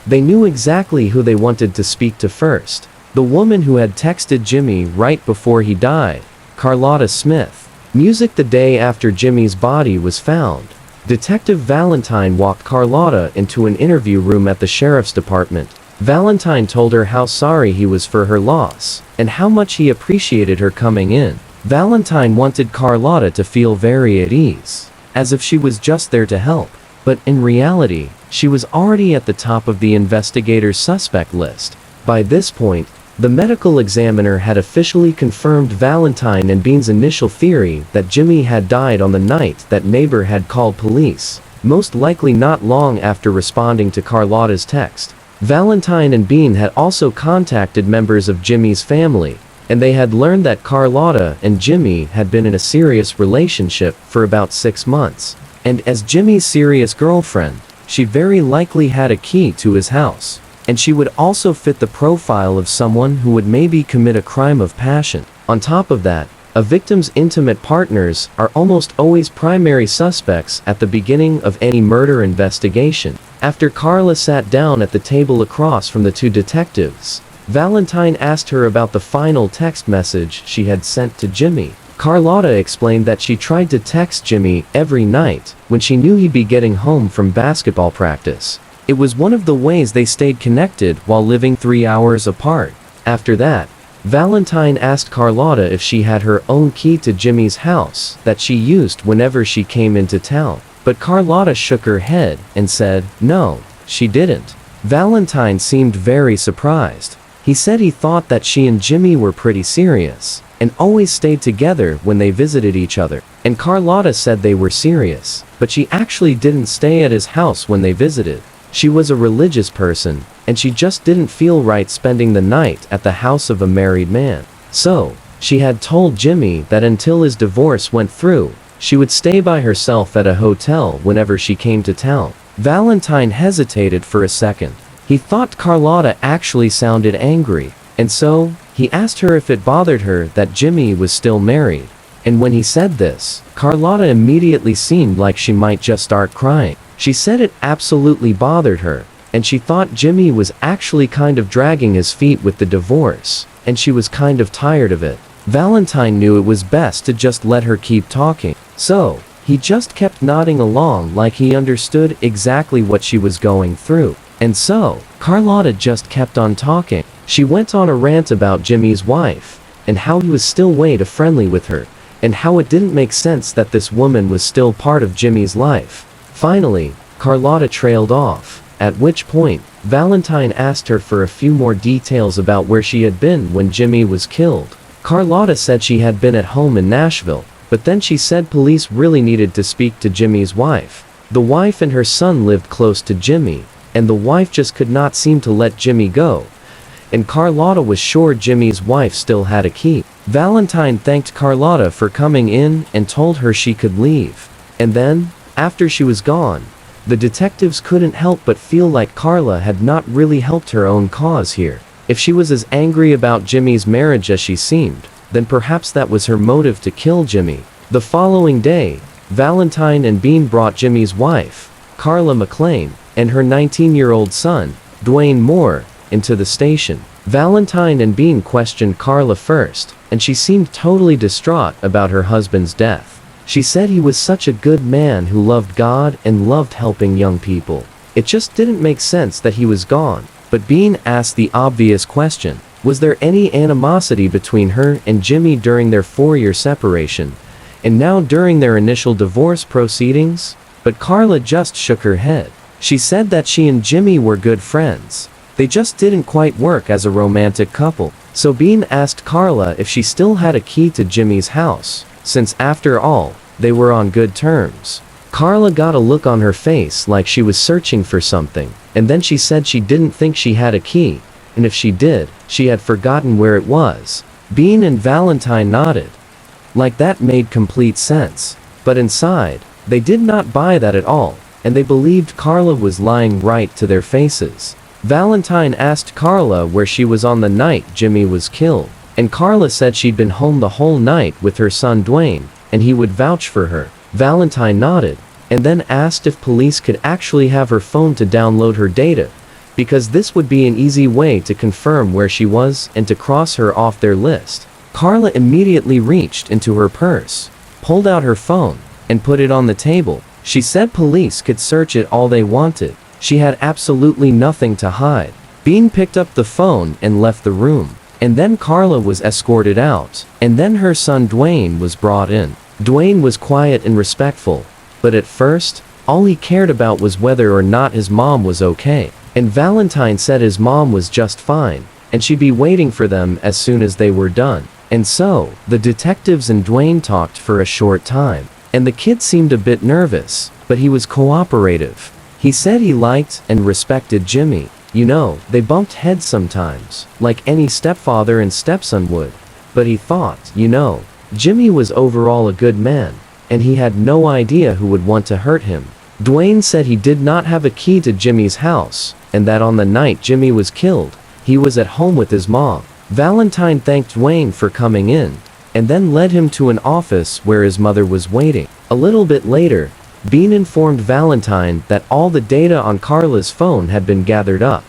S1: they knew exactly who they wanted to speak to first. The woman who had texted Jimmy right before he died, Carlotta Smith. Music the day after Jimmy's body was found. Detective Valentine walked Carlotta into an interview room at the sheriff's department. Valentine told her how sorry he was for her loss, and how much he appreciated her coming in. Valentine wanted Carlotta to feel very at ease, as if she was just there to help. But in reality, she was already at the top of the investigator's suspect list. By this point, the medical examiner had officially confirmed Valentine and Bean's initial theory that Jimmy had died on the night that neighbor had called police, most likely not long after responding to Carlotta's text. Valentine and Bean had also contacted members of Jimmy's family, and they had learned that Carlotta and Jimmy had been in a serious relationship for about 6 months. And as Jimmy's serious girlfriend, she very likely had a key to his house. And she would also fit the profile of someone who would maybe commit a crime of passion. On top of that, a victim's intimate partners are almost always primary suspects at the beginning of any murder investigation. After Carla sat down at the table across from the 2 detectives, Valentine asked her about the final text message she had sent to Jimmy. Carlotta explained that she tried to text Jimmy every night when she knew he'd be getting home from basketball practice. It was one of the ways they stayed connected while living 3 hours apart. After that, Valentine asked Carlotta if she had her own key to Jimmy's house that she used whenever she came into town. But Carlotta shook her head and said, no, she didn't. Valentine seemed very surprised. He said he thought that she and Jimmy were pretty serious, and always stayed together when they visited each other. And Carlotta said they were serious, but she actually didn't stay at his house when they visited. She was a religious person, and she just didn't feel right spending the night at the house of a married man. So, she had told Jimmy that until his divorce went through, she would stay by herself at a hotel whenever she came to town. Valentine hesitated for a second. He thought Carlotta actually sounded angry, and so, he asked her if it bothered her that Jimmy was still married. And when he said this, Carlotta immediately seemed like she might just start crying. She said it absolutely bothered her, and she thought Jimmy was actually kind of dragging his feet with the divorce, and she was kind of tired of it. Valentine knew it was best to just let her keep talking, so he just kept nodding along like he understood exactly what she was going through. And so, Carlotta just kept on talking. She went on a rant about Jimmy's wife, and how he was still way too friendly with her, and how it didn't make sense that this woman was still part of Jimmy's life. Finally, Carlotta trailed off, at which point, Valentine asked her for a few more details about where she had been when Jimmy was killed. Carlotta said she had been at home in Nashville, but then she said police really needed to speak to Jimmy's wife. The wife and her son lived close to Jimmy, and the wife just could not seem to let Jimmy go. And Carlotta was sure Jimmy's wife still had a key. Valentine thanked Carlotta for coming in and told her she could leave. And then, after she was gone, the detectives couldn't help but feel like Carla had not really helped her own cause here. If she was as angry about Jimmy's marriage as she seemed, then perhaps that was her motive to kill Jimmy. The following day, Valentine and Bean brought Jimmy's wife, Carla McLean, and her 19-year-old son, Dwayne Moore, into the station. Valentine and Bean questioned Carla first, and she seemed totally distraught about her husband's death. She said he was such a good man who loved God and loved helping young people. It just didn't make sense that he was gone. But Bean asked the obvious question, was there any animosity between her and Jimmy during their 4-year separation, and now during their initial divorce proceedings? But Carla just shook her head. She said that she and Jimmy were good friends. They just didn't quite work as a romantic couple. So Bean asked Carla if she still had a key to Jimmy's house, since after all, they were on good terms. Carla got a look on her face like she was searching for something, and then she said she didn't think she had a key, and if she did, she had forgotten where it was. Bean and Valentine nodded. Like that made complete sense. But inside, they did not buy that at all, and they believed Carla was lying right to their faces. Valentine asked Carla where she was on the night Jimmy was killed, and Carla said she'd been home the whole night with her son Dwayne, and he would vouch for her. Valentine nodded, and then asked if police could actually have her phone to download her data, because this would be an easy way to confirm where she was and to cross her off their list. Carla immediately reached into her purse, pulled out her phone, and put it on the table. She said police could search it all they wanted. She had absolutely nothing to hide. Bean picked up the phone and left the room, and then Carla was escorted out, and then her son Dwayne was brought in. Dwayne was quiet and respectful, but at first, all he cared about was whether or not his mom was okay. And Valentine said his mom was just fine, and she'd be waiting for them as soon as they were done. And so, the detectives and Dwayne talked for a short time, and the kid seemed a bit nervous, but he was cooperative. He said he liked and respected Jimmy. You know, they bumped heads sometimes, like any stepfather and stepson would. But he thought, you know, Jimmy was overall a good man, and he had no idea who would want to hurt him. Dwayne said he did not have a key to Jimmy's house, and that on the night Jimmy was killed, he was at home with his mom. Valentine thanked Dwayne for coming in, and then led him to an office where his mother was waiting. A little bit later, Bean informed Valentine that all the data on Carla's phone had been gathered up,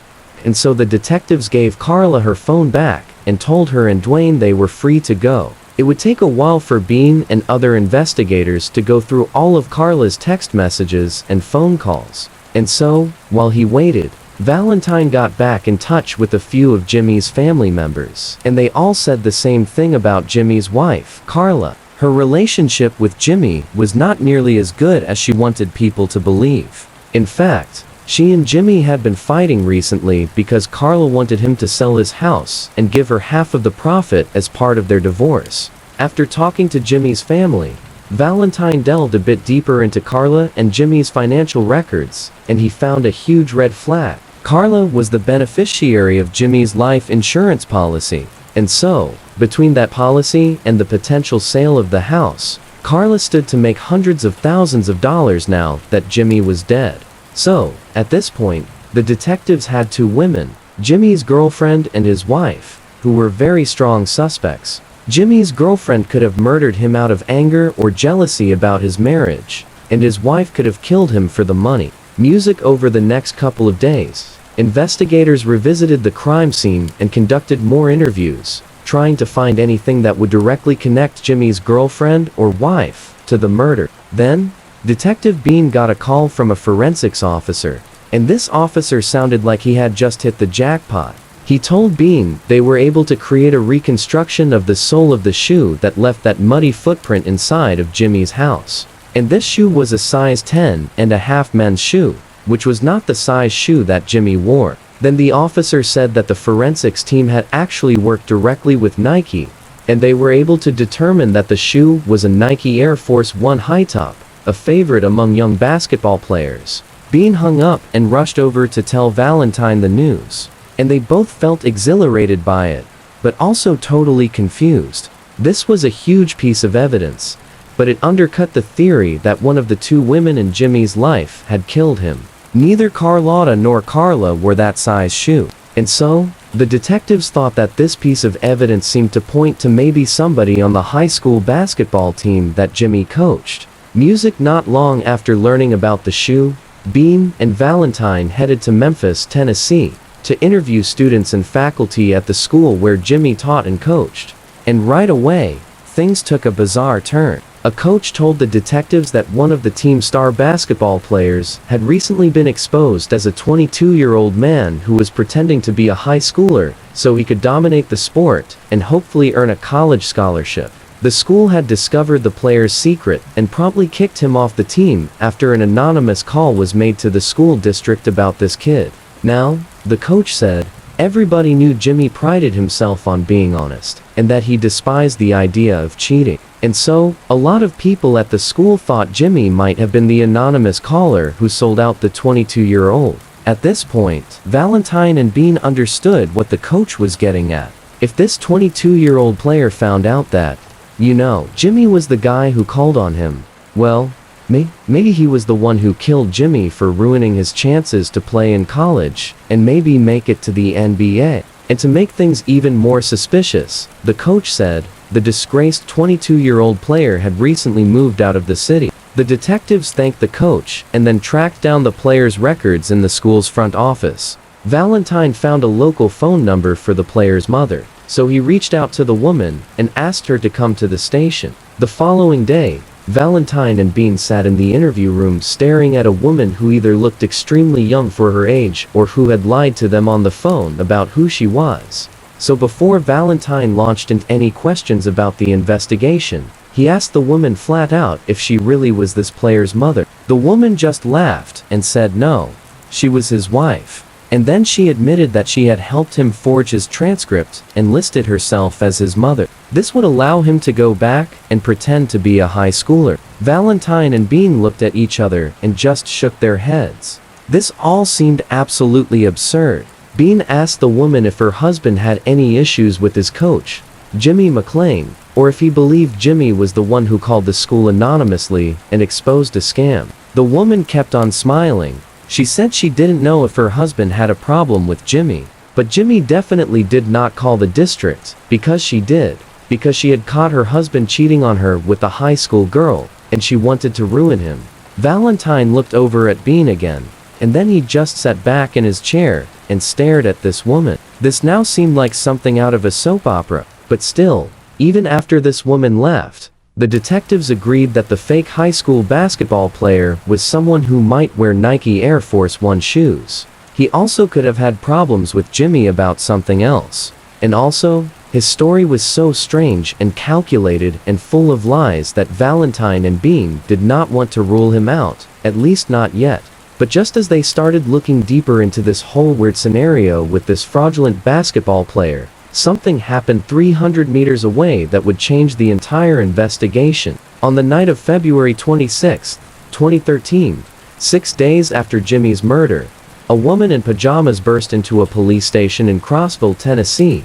S1: and so the detectives gave Carla her phone back and told her and Dwayne they were free to go. It would take a while for Bean and other investigators to go through all of Carla's text messages and phone calls. And so, while he waited, Valentine got back in touch with a few of Jimmy's family members, and they all said the same thing about Jimmy's wife, Carla. Her relationship with Jimmy was not nearly as good as she wanted people to believe. In fact, she and Jimmy had been fighting recently because Carla wanted him to sell his house and give her half of the profit as part of their divorce. After talking to Jimmy's family, Valentine delved a bit deeper into Carla and Jimmy's financial records, and he found a huge red flag. Carla was the beneficiary of Jimmy's life insurance policy, and so, between that policy and the potential sale of the house, Carla stood to make hundreds of thousands of dollars now that Jimmy was dead. So, at this point, the detectives had two women, Jimmy's girlfriend and his wife, who were very strong suspects. Jimmy's girlfriend could have murdered him out of anger or jealousy about his marriage, and his wife could have killed him for the money. Music. Over the next couple of days, investigators revisited the crime scene and conducted more interviews, trying to find anything that would directly connect Jimmy's girlfriend or wife to the murder. Then, Detective Bean got a call from a forensics officer, and this officer sounded like he had just hit the jackpot. He told Bean they were able to create a reconstruction of the sole of the shoe that left that muddy footprint inside of Jimmy's house. And this shoe was a size 10.5 men's shoe, which was not the size shoe that Jimmy wore. Then the officer said that the forensics team had actually worked directly with Nike, and they were able to determine that the shoe was a Nike Air Force 1 high top, a favorite among young basketball players. Bean hung up and rushed over to tell Valentine the news, and they both felt exhilarated by it, but also totally confused. This was a huge piece of evidence, but it undercut the theory that one of the two women in Jimmy's life had killed him. Neither Carlotta nor Carla wore that size shoe. And so, the detectives thought that this piece of evidence seemed to point to maybe somebody on the high school basketball team that Jimmy coached. Music. Not long after learning about the shoe, Bean and Valentine headed to Memphis, Tennessee, to interview students and faculty at the school where Jimmy taught and coached. And right away, things took a bizarre turn. A coach told the detectives that one of the team's star basketball players had recently been exposed as a 22-year-old man who was pretending to be a high schooler so he could dominate the sport and hopefully earn a college scholarship. The school had discovered the player's secret and promptly kicked him off the team after an anonymous call was made to the school district about this kid. Now, the coach said, everybody knew Jimmy prided himself on being honest, and that he despised the idea of cheating. And so, a lot of people at the school thought Jimmy might have been the anonymous caller who sold out the 22-year-old. At this point, Valentine and Bean understood what the coach was getting at. If this 22-year-old player found out that, Jimmy was the guy who called on him, well, maybe he was the one who killed Jimmy for ruining his chances to play in college, and maybe make it to the NBA. And to make things even more suspicious, the coach said, the disgraced 22-year-old player had recently moved out of the city. The detectives thanked the coach and then tracked down the player's records in the school's front office. Valentine found a local phone number for the player's mother, so he reached out to the woman and asked her to come to the station. The following day, Valentine and Bean sat in the interview room staring at a woman who either looked extremely young for her age or who had lied to them on the phone about who she was. So before Valentine launched into any questions about the investigation, he asked the woman flat out if she really was this player's mother. The woman just laughed and said no, she was his wife. And then she admitted that she had helped him forge his transcript and listed herself as his mother. This would allow him to go back and pretend to be a high schooler. Valentine and Bean looked at each other and just shook their heads. This all seemed absolutely absurd. Bean asked the woman if her husband had any issues with his coach, Jimmy McClain, or if he believed Jimmy was the one who called the school anonymously and exposed a scam. The woman kept on smiling. She said she didn't know if her husband had a problem with Jimmy, but Jimmy definitely did not call the district, because she had caught her husband cheating on her with a high school girl, and she wanted to ruin him. Valentine looked over at Bean again, and then he just sat back in his chair and stared at this woman. This now seemed like something out of a soap opera, but still, even after this woman left, the detectives agreed that the fake high school basketball player was someone who might wear Nike Air Force 1 shoes. He also could have had problems with Jimmy about something else. And also, his story was so strange and calculated and full of lies that Valentine and Bean did not want to rule him out, at least not yet. But just as they started looking deeper into this whole weird scenario with this fraudulent basketball player, something happened 300 meters away that would change the entire investigation. On the night of February 26, 2013, 6 days after Jimmy's murder, a woman in pajamas burst into a police station in Crossville, Tennessee,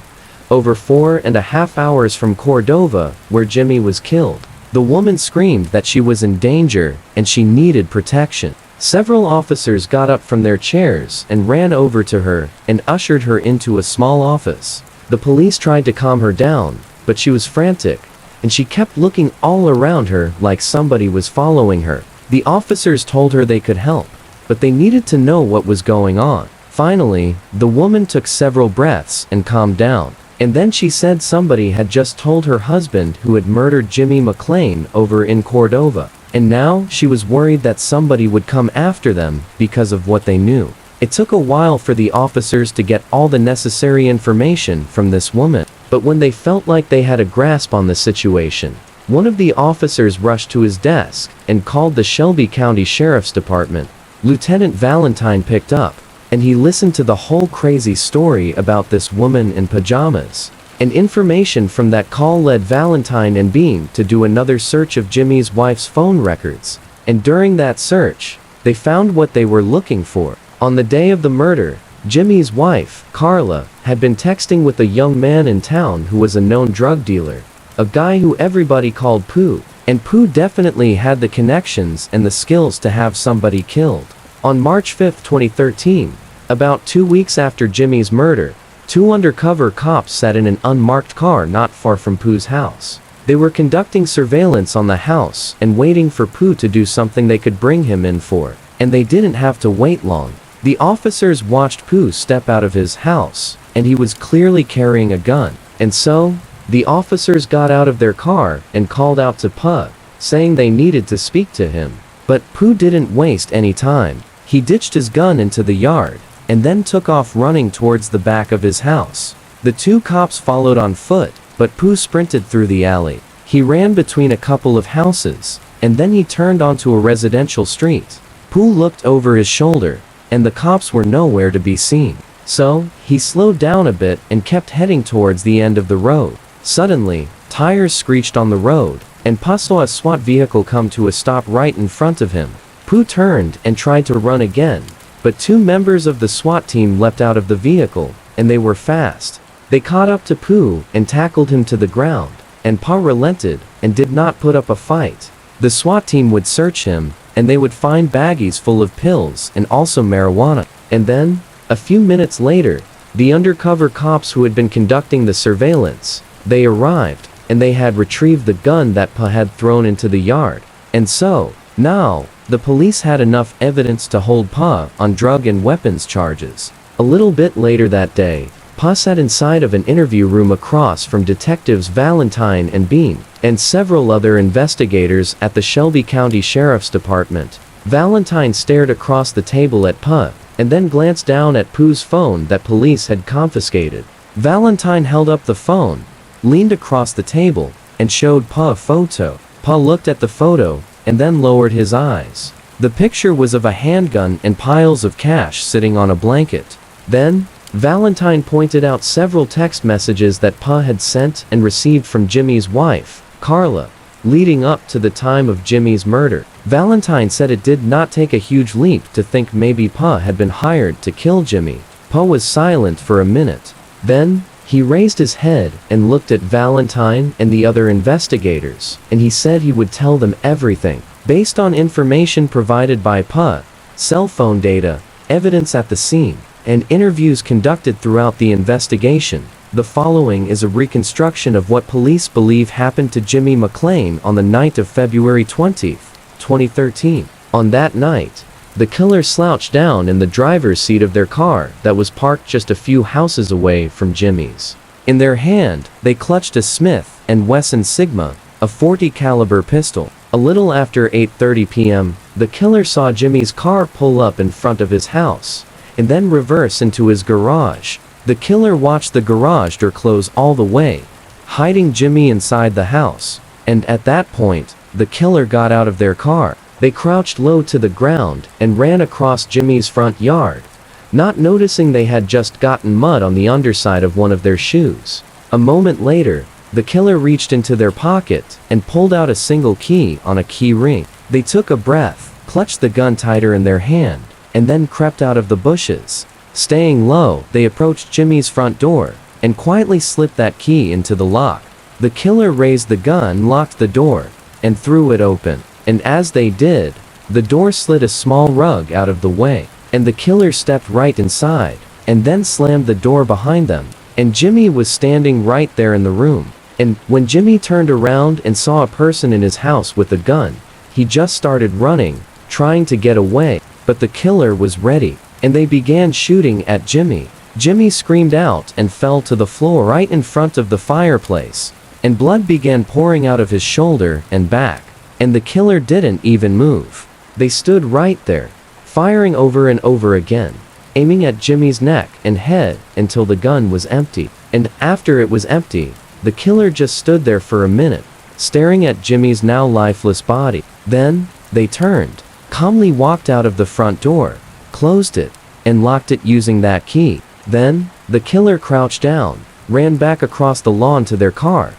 S1: over 4.5 hours from Cordova, where Jimmy was killed. The woman screamed that she was in danger and she needed protection. Several officers got up from their chairs and ran over to her and ushered her into a small office. The police tried to calm her down, but she was frantic, and she kept looking all around her like somebody was following her. The officers told her they could help, but they needed to know what was going on. Finally, the woman took several breaths and calmed down. And then she said somebody had just told her husband who had murdered Jimmy McClain over in Cordova. And now she was worried that somebody would come after them because of what they knew. It took a while for the officers to get all the necessary information from this woman. But when they felt like they had a grasp on the situation, one of the officers rushed to his desk and called the Shelby County Sheriff's Department. Lieutenant Valentine picked up, and he listened to the whole crazy story about this woman in pajamas. And information from that call led Valentine and Bean to do another search of Jimmy's wife's phone records. And during that search, they found what they were looking for. On the day of the murder, Jimmy's wife, Carla, had been texting with a young man in town who was a known drug dealer, a guy who everybody called Pooh. And Pooh definitely had the connections and the skills to have somebody killed. On March 5, 2013, about 2 weeks after Jimmy's murder, 2 undercover cops sat in an unmarked car not far from Pooh's house. They were conducting surveillance on the house and waiting for Pooh to do something they could bring him in for. And they didn't have to wait long. The officers watched Pooh step out of his house, and he was clearly carrying a gun. And so, the officers got out of their car and called out to Pooh, saying they needed to speak to him. But Pooh didn't waste any time. He ditched his gun into the yard, and then took off running towards the back of his house. The 2 cops followed on foot, but Pooh sprinted through the alley. He ran between a couple of houses, and then he turned onto a residential street. Pooh looked over his shoulder, and the cops were nowhere to be seen. So, he slowed down a bit and kept heading towards the end of the road. Suddenly, tires screeched on the road, and Pooh saw a SWAT vehicle come to a stop right in front of him. Pooh turned and tried to run again, but 2 members of the SWAT team leapt out of the vehicle, and they were fast. They caught up to Pooh and tackled him to the ground, and Pooh relented and did not put up a fight. The SWAT team would search him, and they would find baggies full of pills and also marijuana. And then, a few minutes later, the undercover cops who had been conducting the surveillance, they arrived, and they had retrieved the gun that Pooh had thrown into the yard. And so, now, the police had enough evidence to hold Pooh on drug and weapons charges. A little bit later that day, Pooh sat inside of an interview room across from Detectives Valentine and Bean, and several other investigators at the Shelby County Sheriff's Department. Valentine stared across the table at Pooh, and then glanced down at Pooh's phone that police had confiscated. Valentine held up the phone, leaned across the table, and showed Pooh a photo. Pooh looked at the photo, and then lowered his eyes. The picture was of a handgun and piles of cash sitting on a blanket. Then, Valentine pointed out several text messages that Pooh had sent and received from Jimmy's wife, Carla, leading up to the time of Jimmy's murder. Valentine said it did not take a huge leap to think maybe Pooh had been hired to kill Jimmy. Pooh was silent for a minute. Then, he raised his head and looked at Valentine and the other investigators, and he said he would tell them everything. Based on information provided by Pooh, cell phone data, evidence at the scene, and interviews conducted throughout the investigation, the following is a reconstruction of what police believe happened to Jimmy McClain on the night of February 20, 2013. On that night, the killer slouched down in the driver's seat of their car that was parked just a few houses away from Jimmy's. In their hand, they clutched a Smith & Wesson Sigma, a .40 caliber pistol. A little after 8:30 p.m., the killer saw Jimmy's car pull up in front of his house, and then reverse into his garage. The killer watched the garage door close all the way, hiding Jimmy inside the house. And at that point, the killer got out of their car. They crouched low to the ground and ran across Jimmy's front yard, not noticing they had just gotten mud on the underside of one of their shoes. A moment later, the killer reached into their pocket and pulled out a single key on a key ring. They took a breath, clutched the gun tighter in their hand, and then crept out of the bushes. Staying low, they approached Jimmy's front door and quietly slipped that key into the lock. The killer raised the gun, locked the door, and threw it open. And as they did, the door slid a small rug out of the way, and the killer stepped right inside, and then slammed the door behind them. And Jimmy was standing right there in the room. And when Jimmy turned around and saw a person in his house with a gun, he just started running, trying to get away, but the killer was ready, and they began shooting at Jimmy. Jimmy screamed out and fell to the floor right in front of the fireplace, and blood began pouring out of his shoulder and back, and the killer didn't even move. They stood right there, firing over and over again, aiming at Jimmy's neck and head until the gun was empty. And after it was empty, the killer just stood there for a minute, staring at Jimmy's now lifeless body. Then, they turned, calmly walked out of the front door, closed it, and locked it using that key. Then, the killer crouched down, ran back across the lawn to their car,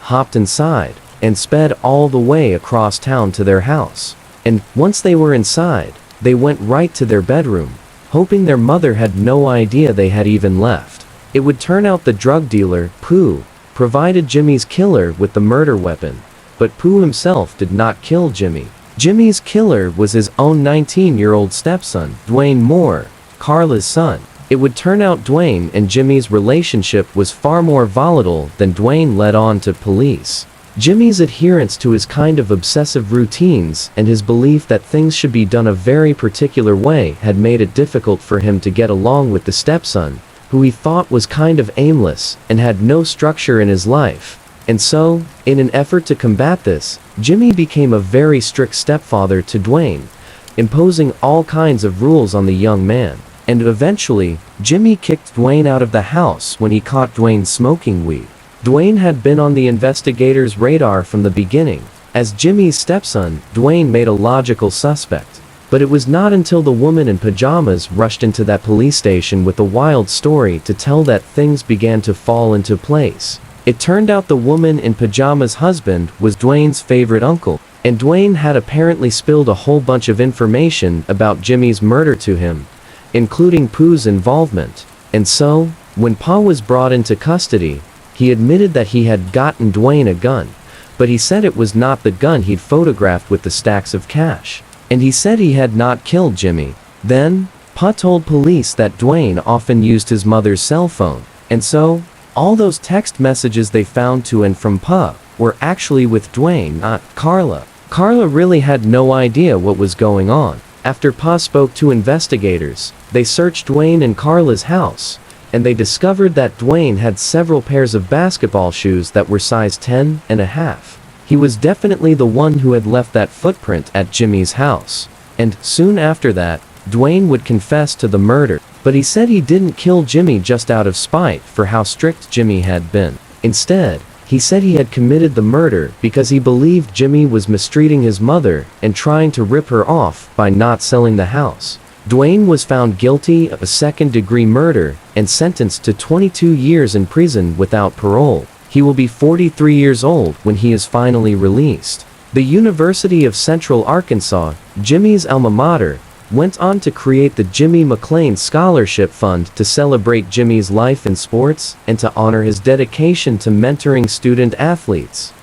S1: hopped inside, and sped all the way across town to their house. And once they were inside, they went right to their bedroom, hoping their mother had no idea they had even left. It would turn out the drug dealer, Pooh, provided Jimmy's killer with the murder weapon, but Pooh himself did not kill Jimmy. Jimmy's killer was his own 19-year-old stepson, Dwayne Moore, Carla's son. It would turn out Dwayne and Jimmy's relationship was far more volatile than Dwayne let on to police. Jimmy's adherence to his kind of obsessive routines and his belief that things should be done a very particular way had made it difficult for him to get along with the stepson, who he thought was kind of aimless and had no structure in his life. And so, in an effort to combat this, Jimmy became a very strict stepfather to Dwayne, imposing all kinds of rules on the young man. And eventually, Jimmy kicked Dwayne out of the house when he caught Dwayne smoking weed. Dwayne had been on the investigators' radar from the beginning. As Jimmy's stepson, Dwayne made a logical suspect. But it was not until the woman in pajamas rushed into that police station with a wild story to tell that things began to fall into place. It turned out the woman in pajamas' husband was Dwayne's favorite uncle, and Dwayne had apparently spilled a whole bunch of information about Jimmy's murder to him, including Pooh's involvement. And so, when Pa was brought into custody, he admitted that he had gotten Dwayne a gun, but he said it was not the gun he'd photographed with the stacks of cash. And he said he had not killed Jimmy. Then, Pa told police that Dwayne often used his mother's cell phone. And so, all those text messages they found to and from Pa were actually with Dwayne, not Carla. Carla really had no idea what was going on. After Pa spoke to investigators, they searched Dwayne and Carla's house, and they discovered that Dwayne had several pairs of basketball shoes that were size 10.5. He was definitely the one who had left that footprint at Jimmy's house. And soon after that, Dwayne would confess to the murder, but he said he didn't kill Jimmy just out of spite for how strict Jimmy had been. Instead, he said he had committed the murder because he believed Jimmy was mistreating his mother and trying to rip her off by not selling the house. Dwayne was found guilty of a second-degree murder and sentenced to 22 years in prison without parole. He will be 43 years old when he is finally released. The University of Central Arkansas, Jimmy's alma mater, went on to create the Jimmy McClain Scholarship Fund to celebrate Jimmy's life in sports and to honor his dedication to mentoring student athletes.